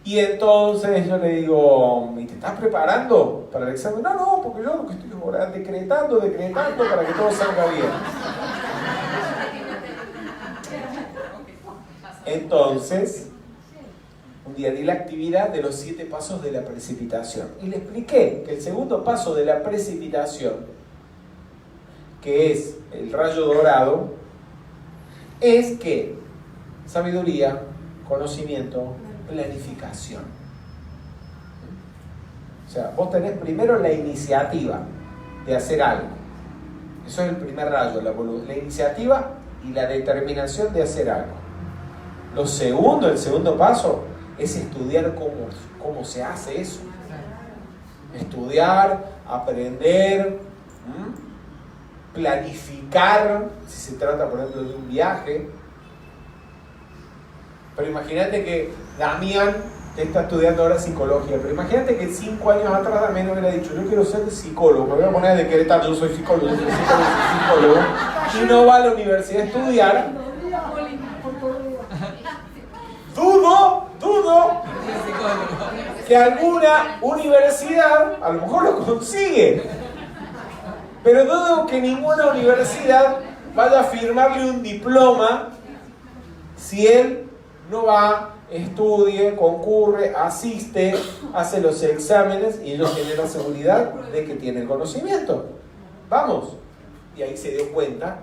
Y entonces yo le digo, ¿y te estás preparando para el examen? No, porque yo lo que estoy ahora decretando para que todo salga bien. Entonces, un día di la actividad de los 7 pasos de la precipitación. Y le expliqué que el segundo paso de la precipitación, que es el rayo dorado, es que sabiduría, conocimiento, planificación. O sea, vos tenés primero la iniciativa de hacer algo. Eso es el primer rayo, la iniciativa y la determinación de hacer algo. El segundo paso es estudiar cómo se hace eso. Estudiar, aprender, planificar, si se trata, por ejemplo, de un viaje. Pero imagínate que Damián está estudiando ahora psicología, pero imagínate que 5 años atrás Damián hubiera dicho, yo quiero ser psicólogo, me voy a poner de Querétaro, yo soy psicólogo, y no va a la universidad a estudiar. Dudo que alguna universidad a lo mejor lo consigue. Pero dudo que ninguna universidad vaya a firmarle un diploma si él no va, estudie, concurre, asiste, hace los exámenes y ellos tienen la seguridad de que tiene el conocimiento. Vamos. Y ahí se dio cuenta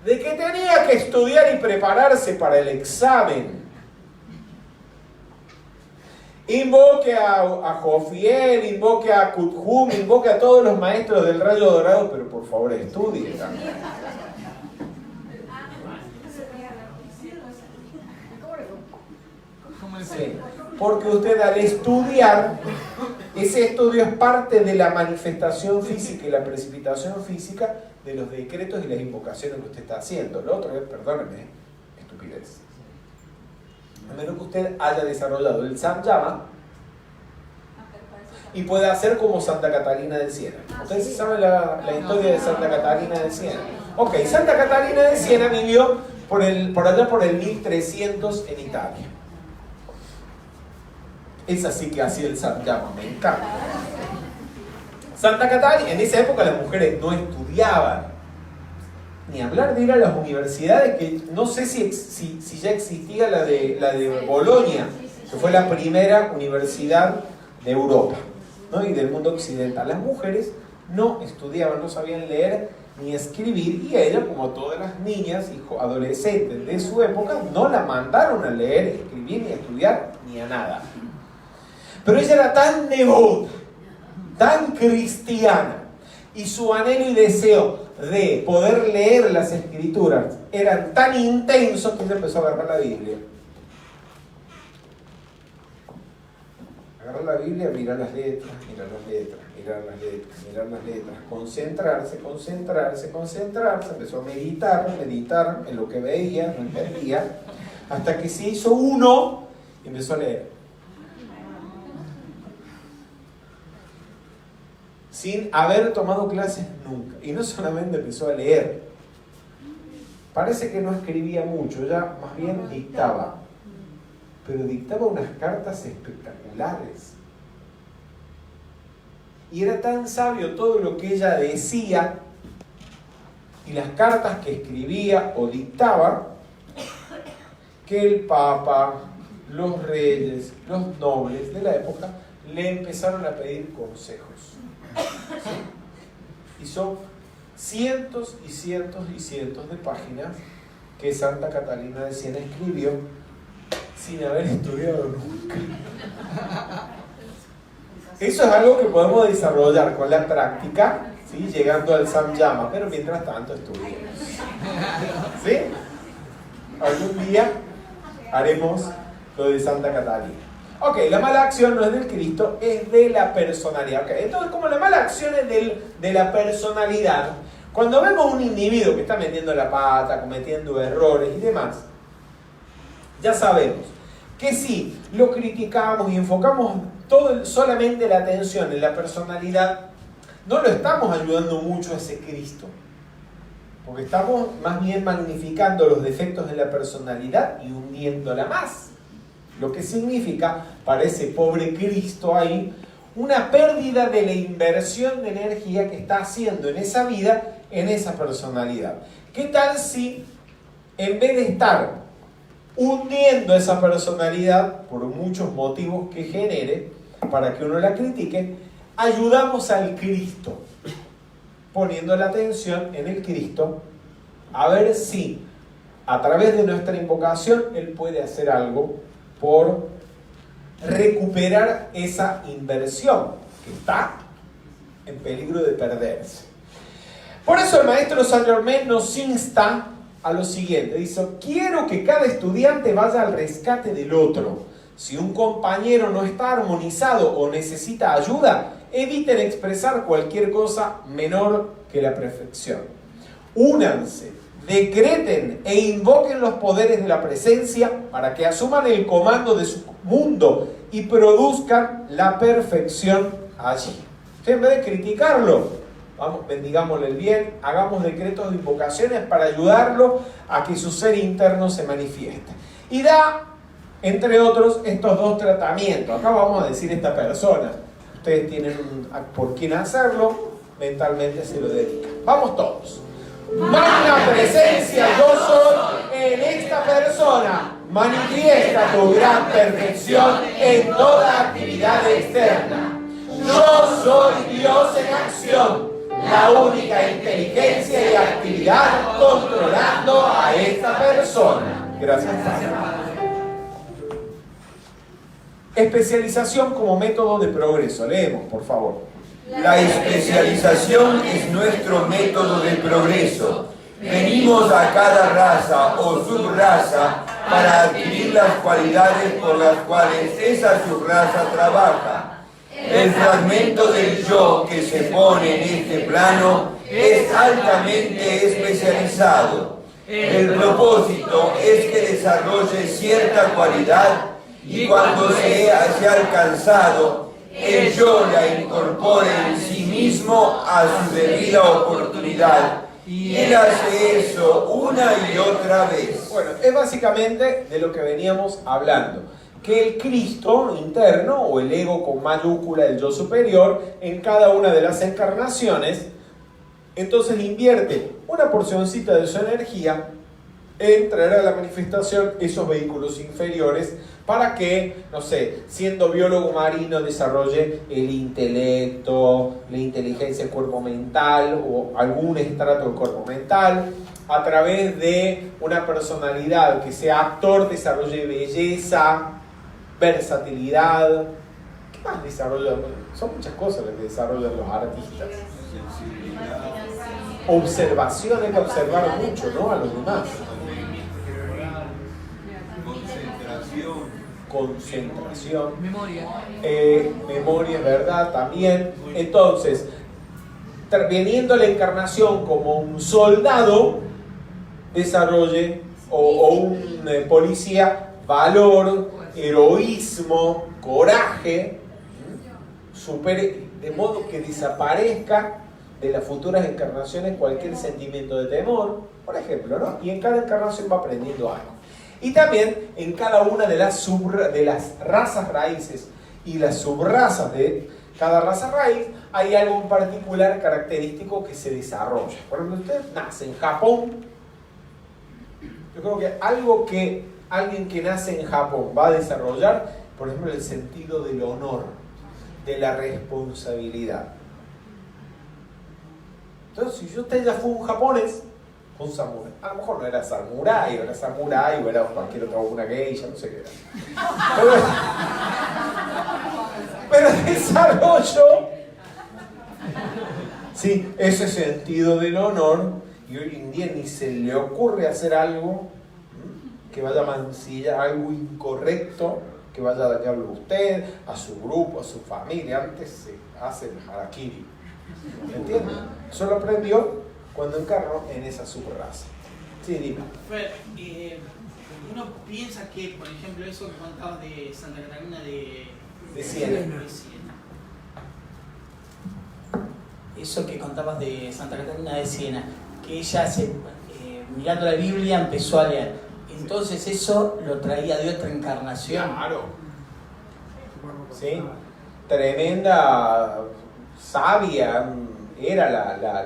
de que tenía que estudiar y prepararse para el examen. Invoque a Jofiel, invoque a Kuthum, invoque a todos los maestros del rayo dorado, pero por favor estudie. Sí, porque usted al estudiar, ese estudio es parte de la manifestación física y la precipitación física de los decretos y las invocaciones que usted está haciendo. Lo otro es, perdóneme, estupidez. A menos que usted haya desarrollado el Samyama y pueda hacer como Santa Catalina de Siena. ¿Ustedes saben la historia de Santa Catalina de Siena? Ok, Santa Catalina de Siena vivió por allá por el 1300 en Italia. Esa sí que hacía el Samyama, me encanta. Santa Catalina, en esa época las mujeres no estudiaban. Ni hablar de ir a las universidades, que no sé si ya existía la de Bolonia, que fue la primera universidad de Europa, ¿no? Y del mundo occidental. Las mujeres no estudiaban, no sabían leer ni escribir, y ella, como todas las niñas y adolescentes de su época, no la mandaron a leer, escribir, ni a estudiar, ni a nada. Pero ella era tan devota, tan cristiana, y su anhelo y deseo de poder leer las escrituras eran tan intensos que ella empezó a agarrar la Biblia. Agarrar la Biblia, mirar las letras, mirar las letras, mirar las letras, mirar las letras, concentrarse, empezó a meditar en lo que veía, no entendía, hasta que se hizo uno y empezó a leer. Sin haber tomado clases nunca. Y no solamente empezó a leer. Parece que no escribía mucho, ya más bien dictaba. Pero dictaba unas cartas espectaculares. Y era tan sabio todo lo que ella decía y las cartas que escribía o dictaba, que el Papa, los reyes, los nobles de la época le empezaron a pedir consejos. Y son cientos y cientos y cientos de páginas que Santa Catalina de Siena escribió sin haber estudiado nunca. Eso es algo que podemos desarrollar con la práctica, ¿sí? Llegando al Samyama, pero mientras tanto estudiemos. ¿Sí? Algún día haremos lo de Santa Catalina. Ok, la mala acción no es del Cristo, es de la personalidad. Okay, entonces, como la mala acción es de la personalidad, cuando vemos un individuo que está metiendo la pata, cometiendo errores y demás, ya sabemos que si lo criticamos y enfocamos solamente la atención en la personalidad, no lo estamos ayudando mucho a ese Cristo. Porque estamos más bien magnificando los defectos de la personalidad y hundiéndola más. Lo que significa, para ese pobre Cristo ahí, una pérdida de la inversión de energía que está haciendo en esa vida, en esa personalidad. ¿Qué tal si, en vez de estar hundiendo esa personalidad, por muchos motivos que genere, para que uno la critique, ayudamos al Cristo, poniendo la atención en el Cristo, a ver si, a través de nuestra invocación, Él puede hacer algo por recuperar esa inversión que está en peligro de perderse. Por eso el maestro Saint Germain nos insta a lo siguiente. Dice: quiero que cada estudiante vaya al rescate del otro. Si un compañero no está armonizado o necesita ayuda, eviten expresar cualquier cosa menor que la perfección. Únanse, decreten e invoquen los poderes de la presencia para que asuman el comando de su mundo y produzcan la perfección allí. En vez de criticarlo, vamos, bendigámosle el bien, hagamos decretos de invocaciones para ayudarlo a que su ser interno se manifieste. Y da Entre otros, estos dos tratamientos. Acá vamos a decir esta persona. Ustedes tienen por quién hacerlo, mentalmente se lo dedican. Vamos todos. Magna presencia yo soy en esta persona. Manifiesta tu gran perfección en toda actividad externa. Yo soy Dios en acción, la única inteligencia y actividad controlando a esta persona. Gracias, Padre. Especialización como método de progreso. Leemos, por favor. La especialización es nuestro método de progreso. Venimos a cada raza o subraza para adquirir las cualidades por las cuales esa subraza trabaja. El fragmento del yo que se pone en este plano es altamente especializado. El propósito es que desarrolle cierta cualidad y cuando se ha alcanzado, el yo la incorpore en sí mismo a su debida oportunidad. Y él hace eso una y otra vez. Bueno, es básicamente de lo que veníamos hablando. Que el Cristo interno, o el ego con mayúscula, el yo superior, en cada una de las encarnaciones, entonces invierte una porcioncita de su energía en traer a la manifestación esos vehículos inferiores para que, no sé, siendo biólogo marino desarrolle el intelecto, la inteligencia del cuerpo mental o algún estrato del cuerpo mental, a través de una personalidad que sea actor, desarrolle belleza, versatilidad. ¿Qué más desarrollan? Son muchas cosas las que desarrollan los artistas. Observación, hay que observar mucho, ¿no? A los demás. Concentración. Memoria. Memoria, ¿verdad? También. Entonces, viniendo la encarnación como un soldado, desarrolle, o un policía, valor, heroísmo, coraje, supere, de modo que desaparezca de las futuras encarnaciones cualquier sentimiento de temor, por ejemplo, ¿no? Y en cada encarnación va aprendiendo algo. Y también en cada una de las razas raíces y las subrazas de cada raza raíz hay algo en particular característico que se desarrolla. Por ejemplo, usted nace en Japón. Yo creo que algo que alguien que nace en Japón va a desarrollar, por ejemplo, el sentido del honor, de la responsabilidad. Entonces, si usted ya fue un japonés, un samurái, a lo mejor no era samurái, o era cualquier otra, una geisha, no sé qué era. Pero desarrollo, sí, ese sentido del honor, y hoy en día ni se le ocurre hacer algo que vaya a mancillar, algo incorrecto, que vaya a dañarlo a usted, a su grupo, a su familia. Antes se hace el harakiri. ¿Me entienden? Eso lo aprendió cuando encarnó en esa subraza. Sí, dime. Uno piensa que, por ejemplo, eso que contabas de Santa Catarina de Siena. Eso que contabas de Santa Catarina de Siena, que ella, mirando la Biblia, empezó a leer. Entonces eso lo traía de otra encarnación. Claro. Sí. Tremenda sabia era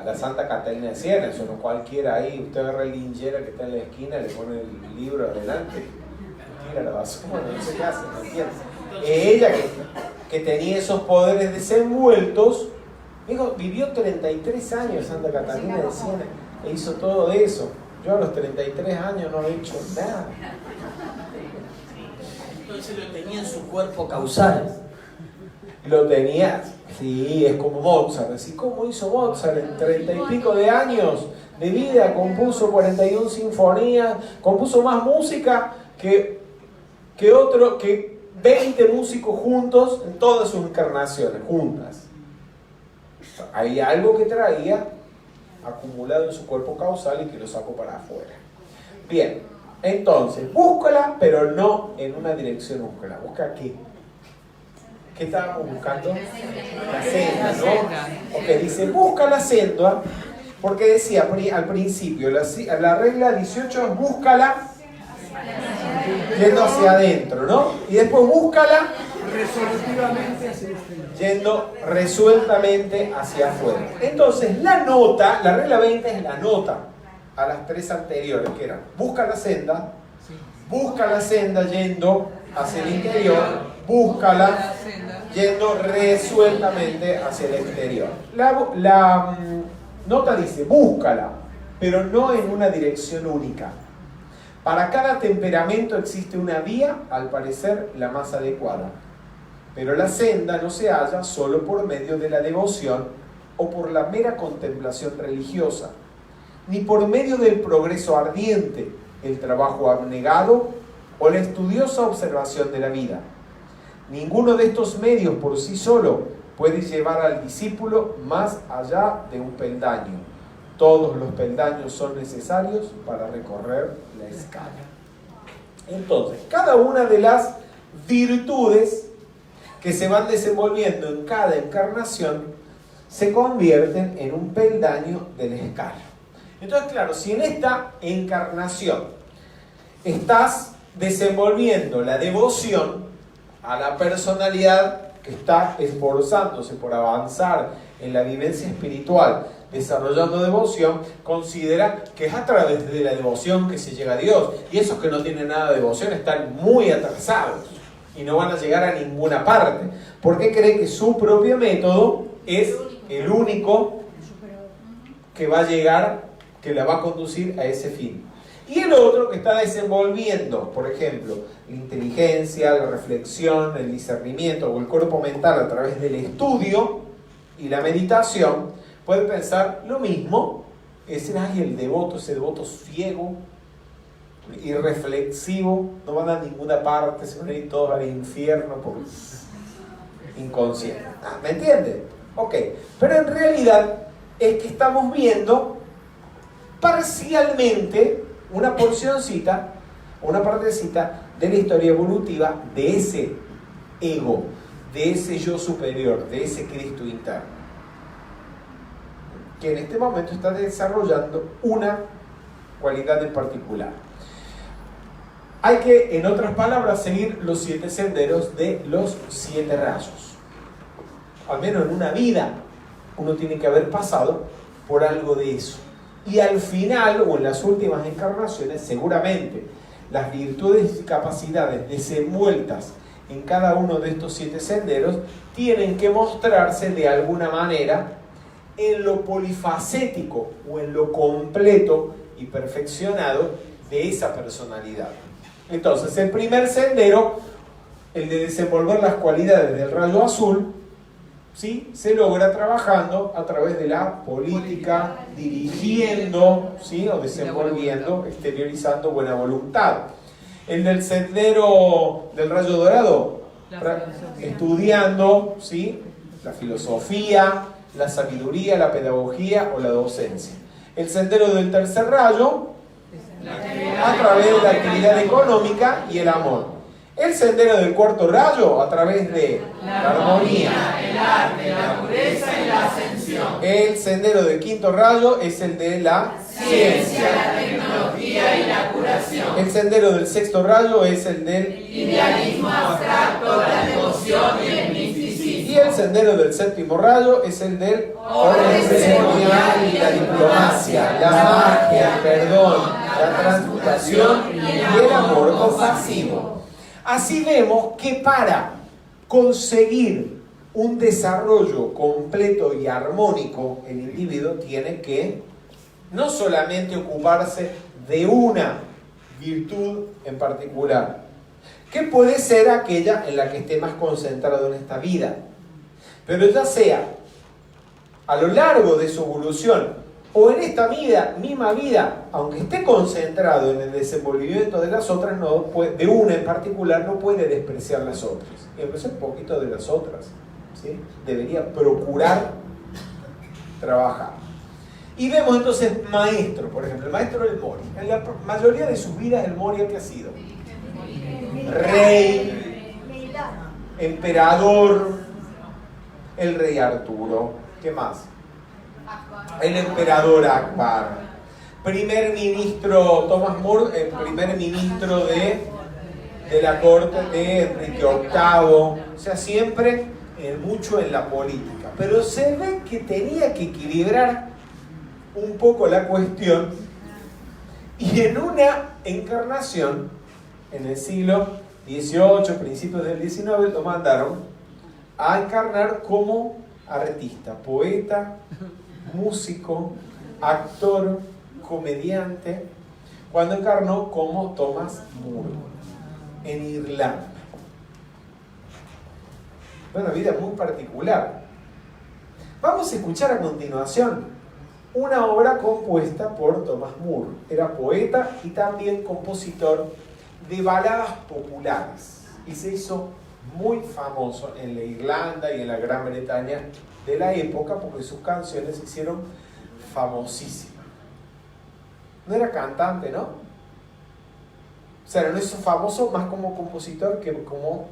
la Santa Catarina de Siena. Eso no cualquiera ahí. Usted ve a la linchera que está en la esquina, le pone el libro adelante, tira la basura, no sé qué hace, no entiende. Ella que tenía esos poderes desenvueltos, vivió 33 años Santa Catarina de Siena e hizo todo eso. Yo a los 33 años no he hecho nada. Entonces lo tenía en su cuerpo causal. Lo tenía, sí, es como Mozart. Así como hizo Mozart en 30 y pico de años de vida, compuso 41 sinfonías, compuso más música que 20 músicos juntos en todas sus encarnaciones, juntas. Hay algo que traía acumulado en su cuerpo causal y que lo sacó para afuera. Bien, entonces, búscala, pero no en una dirección, búscala. ¿Busca aquí? ¿Qué estábamos buscando? La senda, ¿no? Ok, dice, busca la senda, porque decía al principio, la regla 18 es búscala yendo hacia adentro, ¿no? Y después búscala resolutivamente hacia el exterior. yendo resueltamente hacia afuera. Entonces, la nota, la regla 20 es la nota a las tres anteriores, que eran: busca la senda yendo hacia el interior, búscala yendo resueltamente hacia el exterior. La nota dice: búscala, pero no en una dirección única. Para cada temperamento existe una vía, al parecer la más adecuada. Pero la senda no se halla solo por medio de la devoción o por la mera contemplación religiosa, ni por medio del progreso ardiente, el trabajo abnegado o la estudiosa observación de la vida. Ninguno de estos medios por sí solo puede llevar al discípulo más allá de un peldaño. Todos los peldaños son necesarios para recorrer la escala. Entonces, cada una de las virtudes que se van desenvolviendo en cada encarnación se convierten en un peldaño de la escala. Entonces, claro, si en esta encarnación estás desenvolviendo la devoción a la personalidad que está esforzándose por avanzar en la vivencia espiritual, desarrollando devoción, considera que es a través de la devoción que se llega a Dios. Y esos que no tienen nada de devoción están muy atrasados y no van a llegar a ninguna parte, porque cree que su propio método es el único que va a llegar, que la va a conducir a ese fin. Y el otro que está desenvolviendo, por ejemplo, la inteligencia, la reflexión, el discernimiento o el cuerpo mental a través del estudio y la meditación, puede pensar lo mismo, es decir: ay, el devoto, ese devoto ciego, irreflexivo, no van a ninguna parte, se van a ir todos al infierno por inconsciente. ¿Me entiende? Ok, pero en realidad es que estamos viendo parcialmente una porcioncita, una partecita de la historia evolutiva de ese ego, de ese yo superior, de ese Cristo interno, que en este momento está desarrollando una cualidad en particular. Hay que, en otras palabras, seguir los 7 senderos de los 7 rayos. Al menos en una vida uno tiene que haber pasado por algo de eso. Y al final, o en las últimas encarnaciones, seguramente las virtudes y capacidades desenvueltas en cada uno de estos 7 senderos tienen que mostrarse de alguna manera en lo polifacético o en lo completo y perfeccionado de esa personalidad. Entonces, el primer sendero, el de desenvolver las cualidades del rayo azul, ¿sí?, se logra trabajando a través de la política, dirigiendo, ¿sí?, o desenvolviendo, exteriorizando buena voluntad. El del sendero del rayo dorado, estudiando, ¿sí?, la filosofía, la sabiduría, la pedagogía o la docencia. El sendero del tercer rayo, a través de la actividad económica y el amor. El sendero del cuarto rayo, a través de la armonía, el arte, la pureza y la ascensión. El sendero del quinto rayo es el de la Ciencia, la tecnología y la curación. El sendero del sexto rayo es el del Idealismo abstracto, la devoción y el misticismo. Y el sendero del séptimo rayo es el del orden ceremonial y la diplomacia, la magia, el perdón, la transmutación y el amor compasivo. Así vemos que para conseguir un desarrollo completo y armónico, el individuo tiene que no solamente ocuparse de una virtud en particular, que puede ser aquella en la que esté más concentrado en esta vida, pero ya sea a lo largo de su evolución o en esta misma vida, aunque esté concentrado en el desenvolvimiento de las otras, de una en particular, no puede despreciar las otras. Y empezó un poquito de las otras, ¿sí? Debería procurar trabajar. Y vemos entonces maestro, por ejemplo, el maestro del Mori. En la mayoría de sus vidas, el Mori, ¿qué ha sido? Rey, emperador, el rey Arturo, ¿qué más? El emperador Akbar, primer ministro Thomas More, el primer ministro de de la corte de Enrique VIII, o sea, siempre mucho en la política. Pero se ve que tenía que equilibrar un poco la cuestión, y en una encarnación, en el siglo XVIII, principios del XIX, lo mandaron a encarnar como artista, poeta, músico, actor, comediante, cuando encarnó como Thomas Moore en Irlanda. Una vida muy particular. Vamos a escuchar a continuación una obra compuesta por Thomas Moore. Era poeta y también compositor de baladas populares, y se hizo muy famoso en la Irlanda y en la Gran Bretaña de la época, porque sus canciones se hicieron famosísimas. No era cantante, ¿no? O sea, no hizo famoso más como compositor que como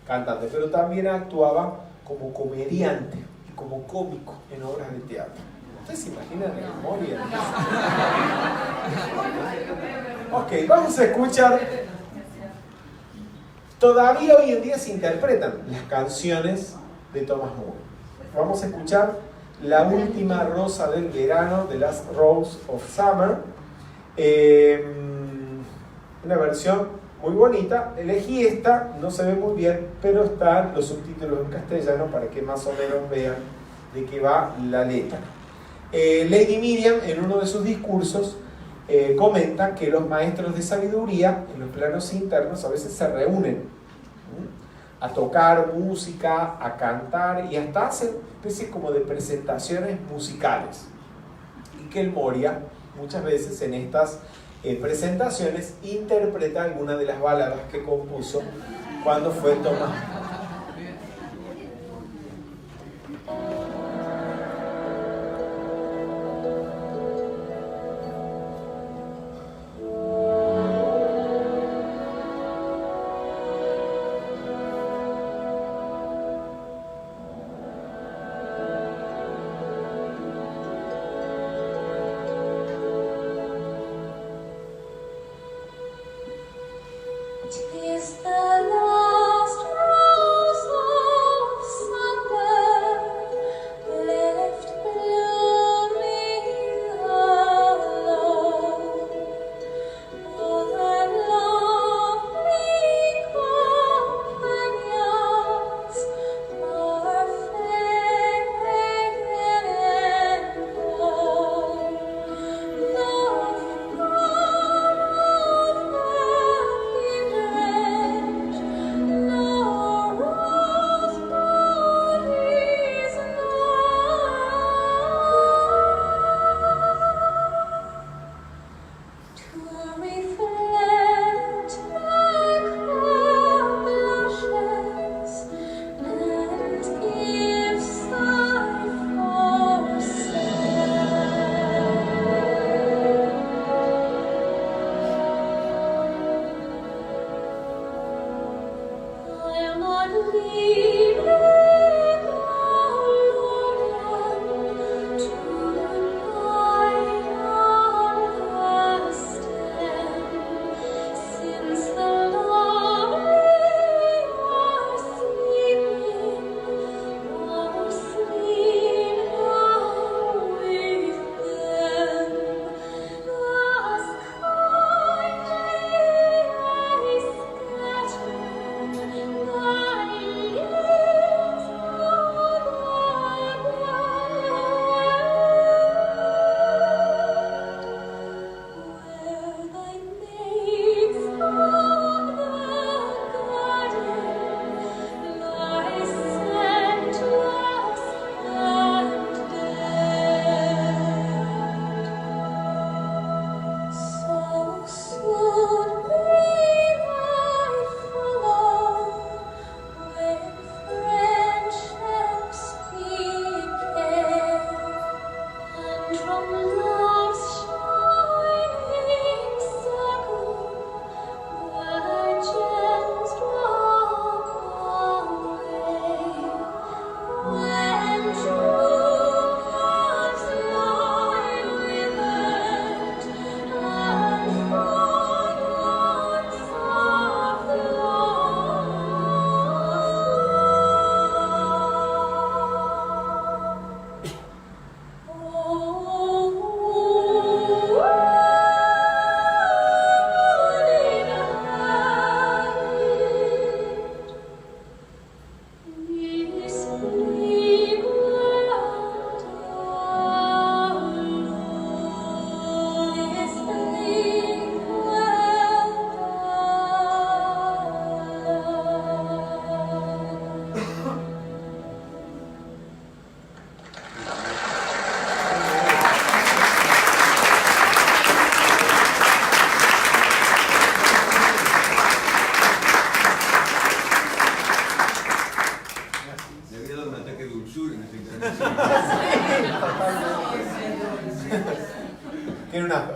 cantante, pero también actuaba como comediante y como cómico en obras de teatro. ¿Ustedes se imaginan la memoria? Ok, vamos a escuchar. Todavía hoy en día se interpretan las canciones de Thomas Moore. Vamos a escuchar La última rosa del verano, The Last Rose of Summer. Una versión muy bonita. Elegí esta, no se ve muy bien, pero están los subtítulos en castellano para que más o menos vean de qué va la letra. Lady Miriam, en uno de sus discursos, comenta que los maestros de sabiduría en los planos internos a veces se reúnen a tocar música, a cantar y hasta hacen especies como de presentaciones musicales, y que el Moria muchas veces en estas presentaciones interpreta algunas de las baladas que compuso cuando fue Thomas.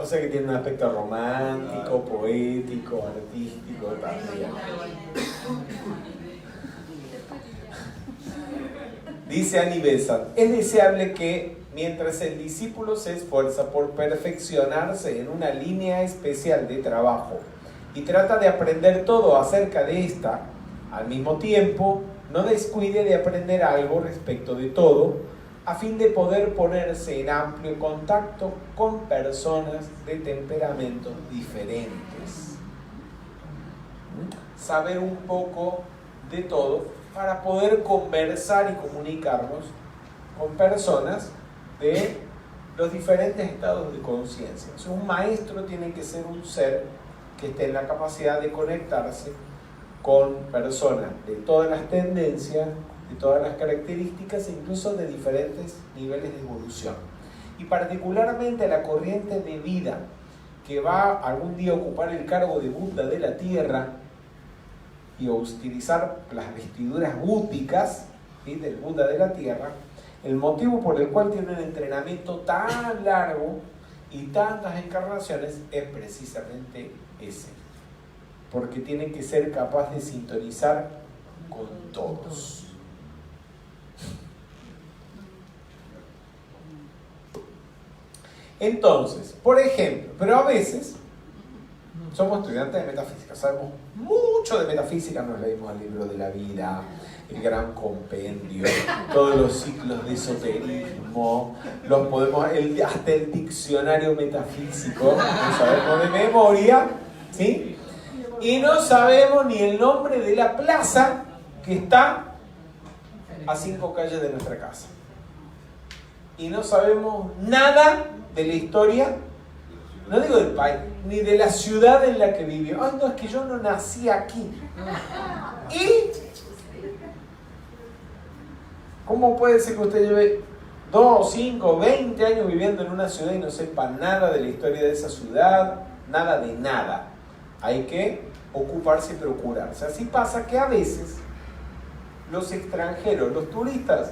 O sea que tiene un aspecto romántico, poético, artístico también. Dice Annie Besant, es deseable que mientras el discípulo se esfuerza por perfeccionarse en una línea especial de trabajo y trata de aprender todo acerca de esta, al mismo tiempo no descuide de aprender algo respecto de todo, a fin de poder ponerse en amplio contacto con personas de temperamentos diferentes. Saber un poco de todo para poder conversar y comunicarnos con personas de los diferentes estados de conciencia. O sea, un maestro tiene que ser un ser que esté en la capacidad de conectarse con personas de todas las tendencias, de todas las características e incluso de diferentes niveles de evolución. Y particularmente la corriente de vida que va algún día a ocupar el cargo de Buda de la Tierra y a utilizar las vestiduras búdicas, ¿sí?, del Buda de la Tierra, el motivo por el cual tiene un entrenamiento tan largo y tantas encarnaciones es precisamente ese, porque tiene que ser capaz de sintonizar con todos. Entonces, por ejemplo, pero a veces somos estudiantes de metafísica, sabemos mucho de metafísica, nos leímos el libro de la vida, el gran compendio, todos los ciclos de esoterismo, hasta el diccionario metafísico, lo sabemos de memoria, ¿sí? Y no sabemos ni el nombre de la plaza que está a 5 calles de nuestra casa. Y no sabemos nada de la historia, no digo del país, ni de la ciudad en la que vivió. Ay, no, es que yo no nací aquí. ¿Y cómo puede ser que usted lleve 2, 5, 20 años viviendo en una ciudad y no sepa nada de la historia de esa ciudad? Nada de nada. Hay que ocuparse y procurarse. Así pasa que a veces los extranjeros, los turistas,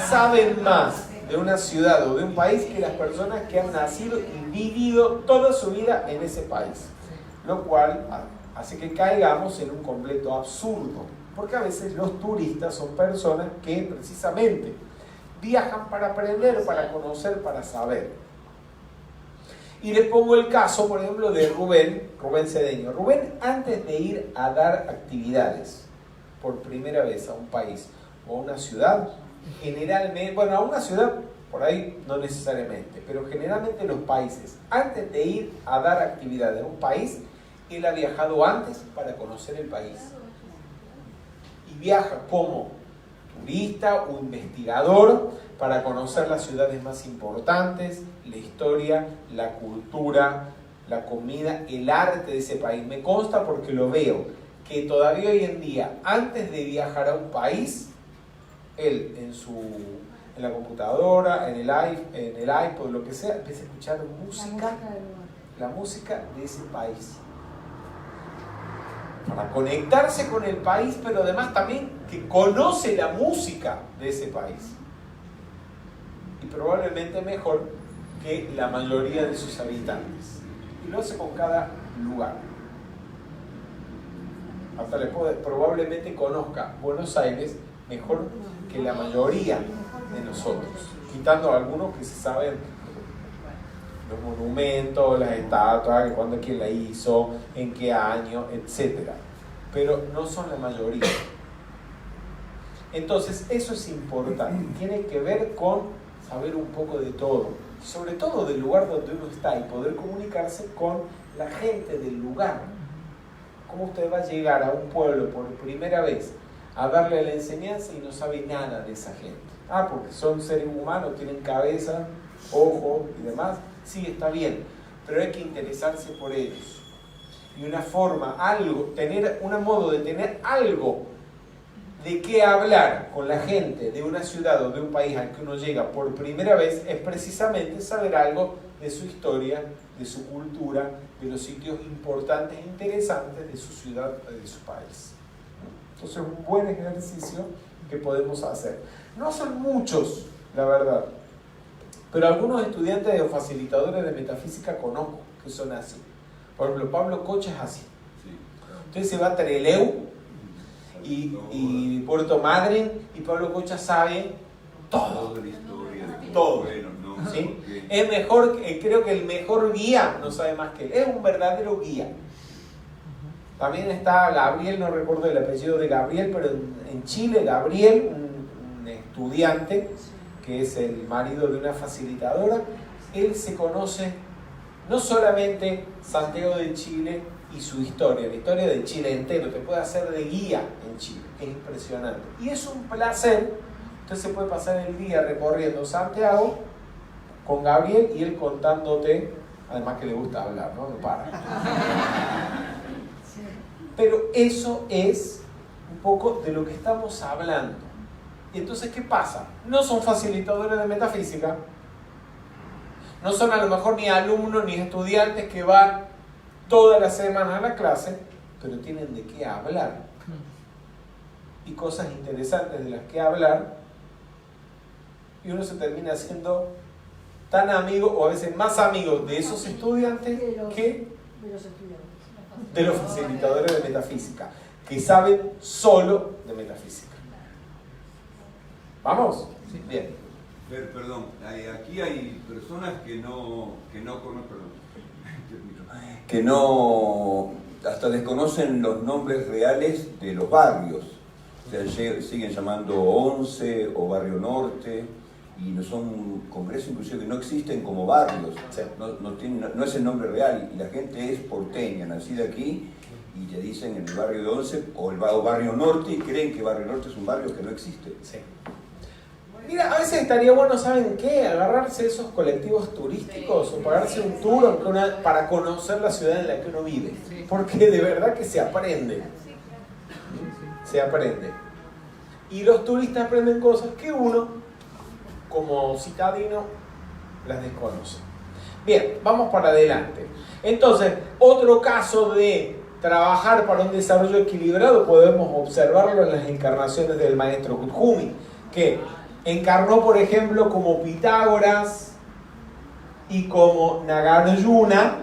saben más de una ciudad o de un país que las personas que han nacido y vivido toda su vida en ese país, lo cual hace que caigamos en un completo absurdo, porque a veces los turistas son personas que precisamente viajan para aprender, para conocer, para saber. Y les pongo el caso, por ejemplo, de Rubén Cedeño. Rubén, antes de ir a dar actividades por primera vez a un país o a una ciudad, generalmente, bueno, a una ciudad por ahí no necesariamente, pero generalmente los países, antes de ir a dar actividades a un país, él ha viajado antes para conocer el país. Y viaja como turista o investigador para conocer las ciudades más importantes, la historia, la cultura, la comida, el arte de ese país. Me consta porque lo veo, que todavía hoy en día, antes de viajar a un país, él en la computadora, en el iPod, lo que sea, empieza a escuchar la música de ese país. Para conectarse con el país, pero además también que conoce la música de ese país. Y probablemente mejor que la mayoría de sus habitantes. Y lo hace con cada lugar. Hasta probablemente conozca Buenos Aires mejor que la mayoría de nosotros, quitando algunos que se saben los monumentos, las estatuas, cuándo, quién la hizo, en qué año, etc. Pero no son la mayoría. Entonces eso es importante, tiene que ver con saber un poco de todo, sobre todo del lugar donde uno está y poder comunicarse con la gente del lugar. ¿Cómo usted va a llegar a un pueblo por primera vez a darle la enseñanza y no sabe nada de esa gente? Ah, porque son seres humanos, tienen cabeza, ojo y demás. Sí, está bien, pero hay que interesarse por ellos. Y una forma, un modo de tener algo de qué hablar con la gente de una ciudad o de un país al que uno llega por primera vez es precisamente saber algo de su historia, de su cultura, de los sitios importantes e interesantes de su ciudad o de su país. Entonces, un buen ejercicio que podemos hacer. No son muchos, la verdad. Pero algunos estudiantes o facilitadores de metafísica conozco que son así. Por ejemplo, Pablo Cocha es así. Entonces se va a Trelew y Puerto Madryn y Pablo Cocha sabe todo. Todo. ¿Sí? Es mejor, creo que el mejor guía no sabe más que él. Es un verdadero guía. También está Gabriel, no recuerdo el apellido de Gabriel, pero en Chile, Gabriel, un estudiante que es el marido de una facilitadora, él se conoce no solamente Santiago de Chile y su historia, la historia de Chile entero, te puede hacer de guía en Chile, es impresionante. Y es un placer, usted se puede pasar el día recorriendo Santiago con Gabriel y él contándote, además que le gusta hablar, ¿no? No para. Pero eso es un poco de lo que estamos hablando. Y entonces, ¿qué pasa? No son facilitadores de metafísica, no son a lo mejor ni alumnos ni estudiantes que van todas las semanas a la clase, pero tienen de qué hablar. Y cosas interesantes de las que hablar, y uno se termina haciendo tan amigo, o a veces más amigo de esos estudiantes que de los facilitadores de metafísica, que saben solo de metafísica. ¿Vamos? Sí. Bien. Perdón, aquí hay personas que no conocen, que no, hasta desconocen los nombres reales de los barrios. O sea, siguen llamando 11 o Barrio Norte, y no son congresos inclusive que no existen como barrios. Sí. No es el nombre real, y la gente es porteña, nacida aquí, y le dicen en el barrio de 11 o el Barrio Norte, y creen que Barrio Norte es un barrio que no existe. Sí. Mira, a veces estaría bueno, ¿saben qué? Agarrarse esos colectivos turísticos o pagarse un tour para conocer la ciudad en la que uno vive. Porque de verdad que se aprende. Se aprende. Y los turistas aprenden cosas que uno, como citadino, las desconoce. Bien, vamos para adelante. Entonces, otro caso de trabajar para un desarrollo equilibrado podemos observarlo en las encarnaciones del maestro Kuthumi, que encarnó, por ejemplo, como Pitágoras y como Nagarjuna,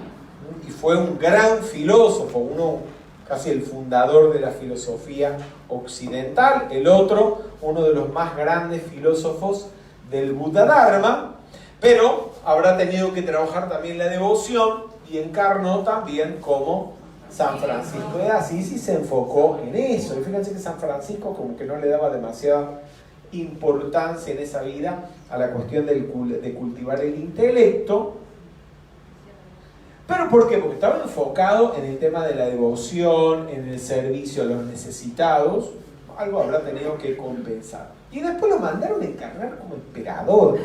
y fue un gran filósofo, casi el fundador de la filosofía occidental. El otro, uno de los más grandes filósofos del Buddha Dharma, pero habrá tenido que trabajar también la devoción y encarnó también como San Francisco de Asís y se enfocó en eso. Y fíjense que San Francisco como que no le daba demasiada importancia en esa vida a la cuestión de cultivar el intelecto. ¿Pero por qué? Porque estaba enfocado en el tema de la devoción, en el servicio a los necesitados. Algo habrá tenido que compensar. Y después lo mandaron a encarnar como emperador,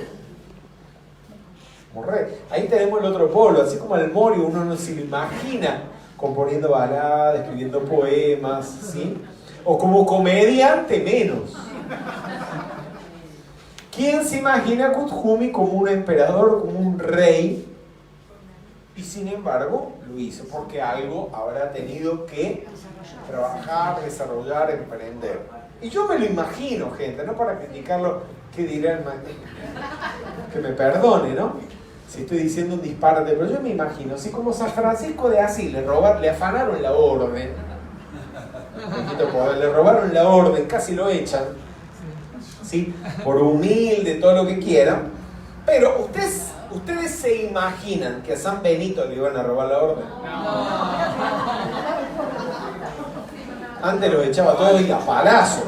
como rey. Ahí tenemos el otro polo, así como al Morio uno no se lo imagina componiendo baladas, escribiendo poemas, ¿sí? O como comediante menos. ¿Quién se imagina a Kuthumi como un emperador, como un rey? Y sin embargo lo hizo porque algo habrá tenido que trabajar, desarrollar, emprender. Y yo me lo imagino, gente, no para criticarlo, ¿qué dirá el maestro? Que me perdone, ¿no? Si estoy diciendo un disparate, pero yo me imagino, así como San Francisco de Asís le afanaron la orden, le robaron la orden, casi lo echan, ¿sí? Por humilde, todo lo que quieran, pero ustedes se imaginan que a San Benito le iban a robar la orden. Antes los echaba todos y a palazos.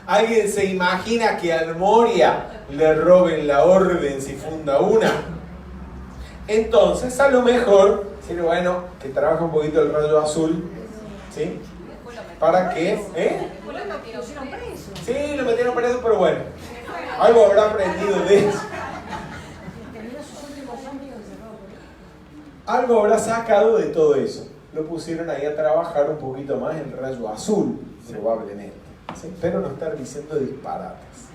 ¿Alguien se imagina que al Moria le roben la orden si funda una? Entonces, a lo mejor, sería bueno que trabaje un poquito el rayo azul, ¿sí? ¿Para qué? Sí, lo metieron preso, pero bueno, algo habrá aprendido de eso. Algo habrá sacado de todo eso. Lo pusieron ahí a trabajar un poquito más el rayo azul, probablemente, ¿sí? Pero no estar diciendo disparates.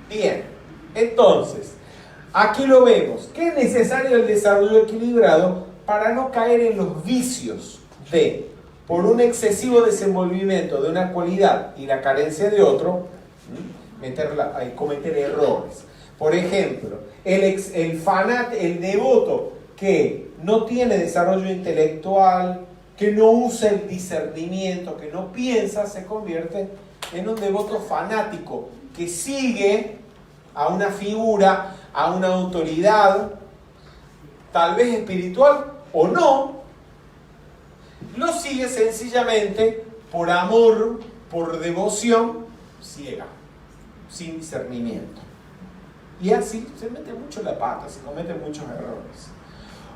Bien, entonces, aquí lo vemos. ¿Qué es necesario el desarrollo equilibrado para no caer en los vicios de, por un excesivo desenvolvimiento de una cualidad y la carencia de otro, cometer errores. Por ejemplo, el devoto que no tiene desarrollo intelectual, que no usa el discernimiento, que no piensa, se convierte en un devoto fanático, que sigue a una figura, a una autoridad, tal vez espiritual o no, lo sigue sencillamente por amor, por devoción ciega, sin discernimiento. Y así se mete mucho la pata, se cometen muchos errores.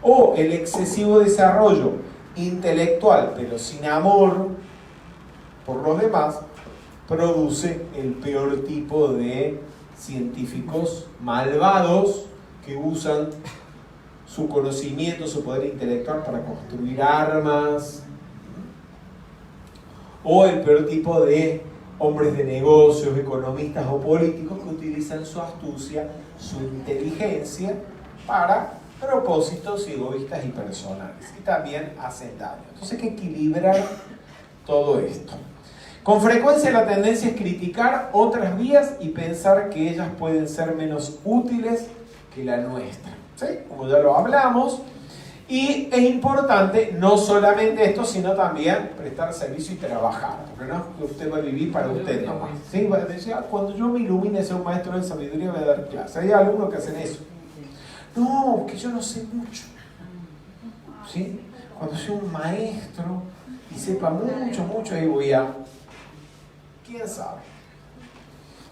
O el excesivo desarrollo intelectual, pero sin amor por los demás, produce el peor tipo de científicos malvados que usan su conocimiento, su poder intelectual para construir armas. O el peor tipo de hombres de negocios, economistas o políticos que utilizan su astucia, su inteligencia para propósitos egoístas y personales, y también hacen daño. Entonces hay que equilibrar todo esto. Con frecuencia la tendencia es criticar otras vías y pensar que ellas pueden ser menos útiles que la nuestra, ¿sí? Como ya lo hablamos. Y es importante no solamente esto, sino también prestar servicio y trabajar, porque no es que usted va a vivir para usted nomás, ¿sí? Va a decir, cuando yo me ilumine, sea un maestro de sabiduría, voy a dar clase. Hay alumnos que hacen eso. No, que yo no sé mucho, ¿sí? Cuando soy un maestro y sepa mucho, ahí voy a... ¿Quién sabe?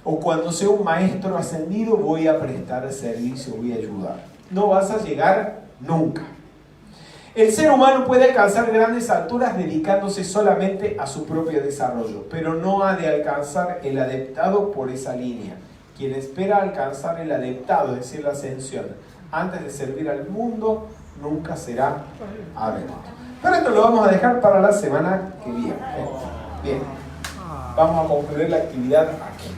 O cuando sea un maestro ascendido, voy a prestar servicio, voy a ayudar. No vas a llegar nunca. El ser humano puede alcanzar grandes alturas dedicándose solamente a su propio desarrollo, pero no ha de alcanzar el adeptado por esa línea. Quien espera alcanzar el adeptado, es decir, la ascensión, antes de servir al mundo, nunca será adepto. Pero esto lo vamos a dejar para la semana que viene. Bien, vamos a concluir la actividad aquí.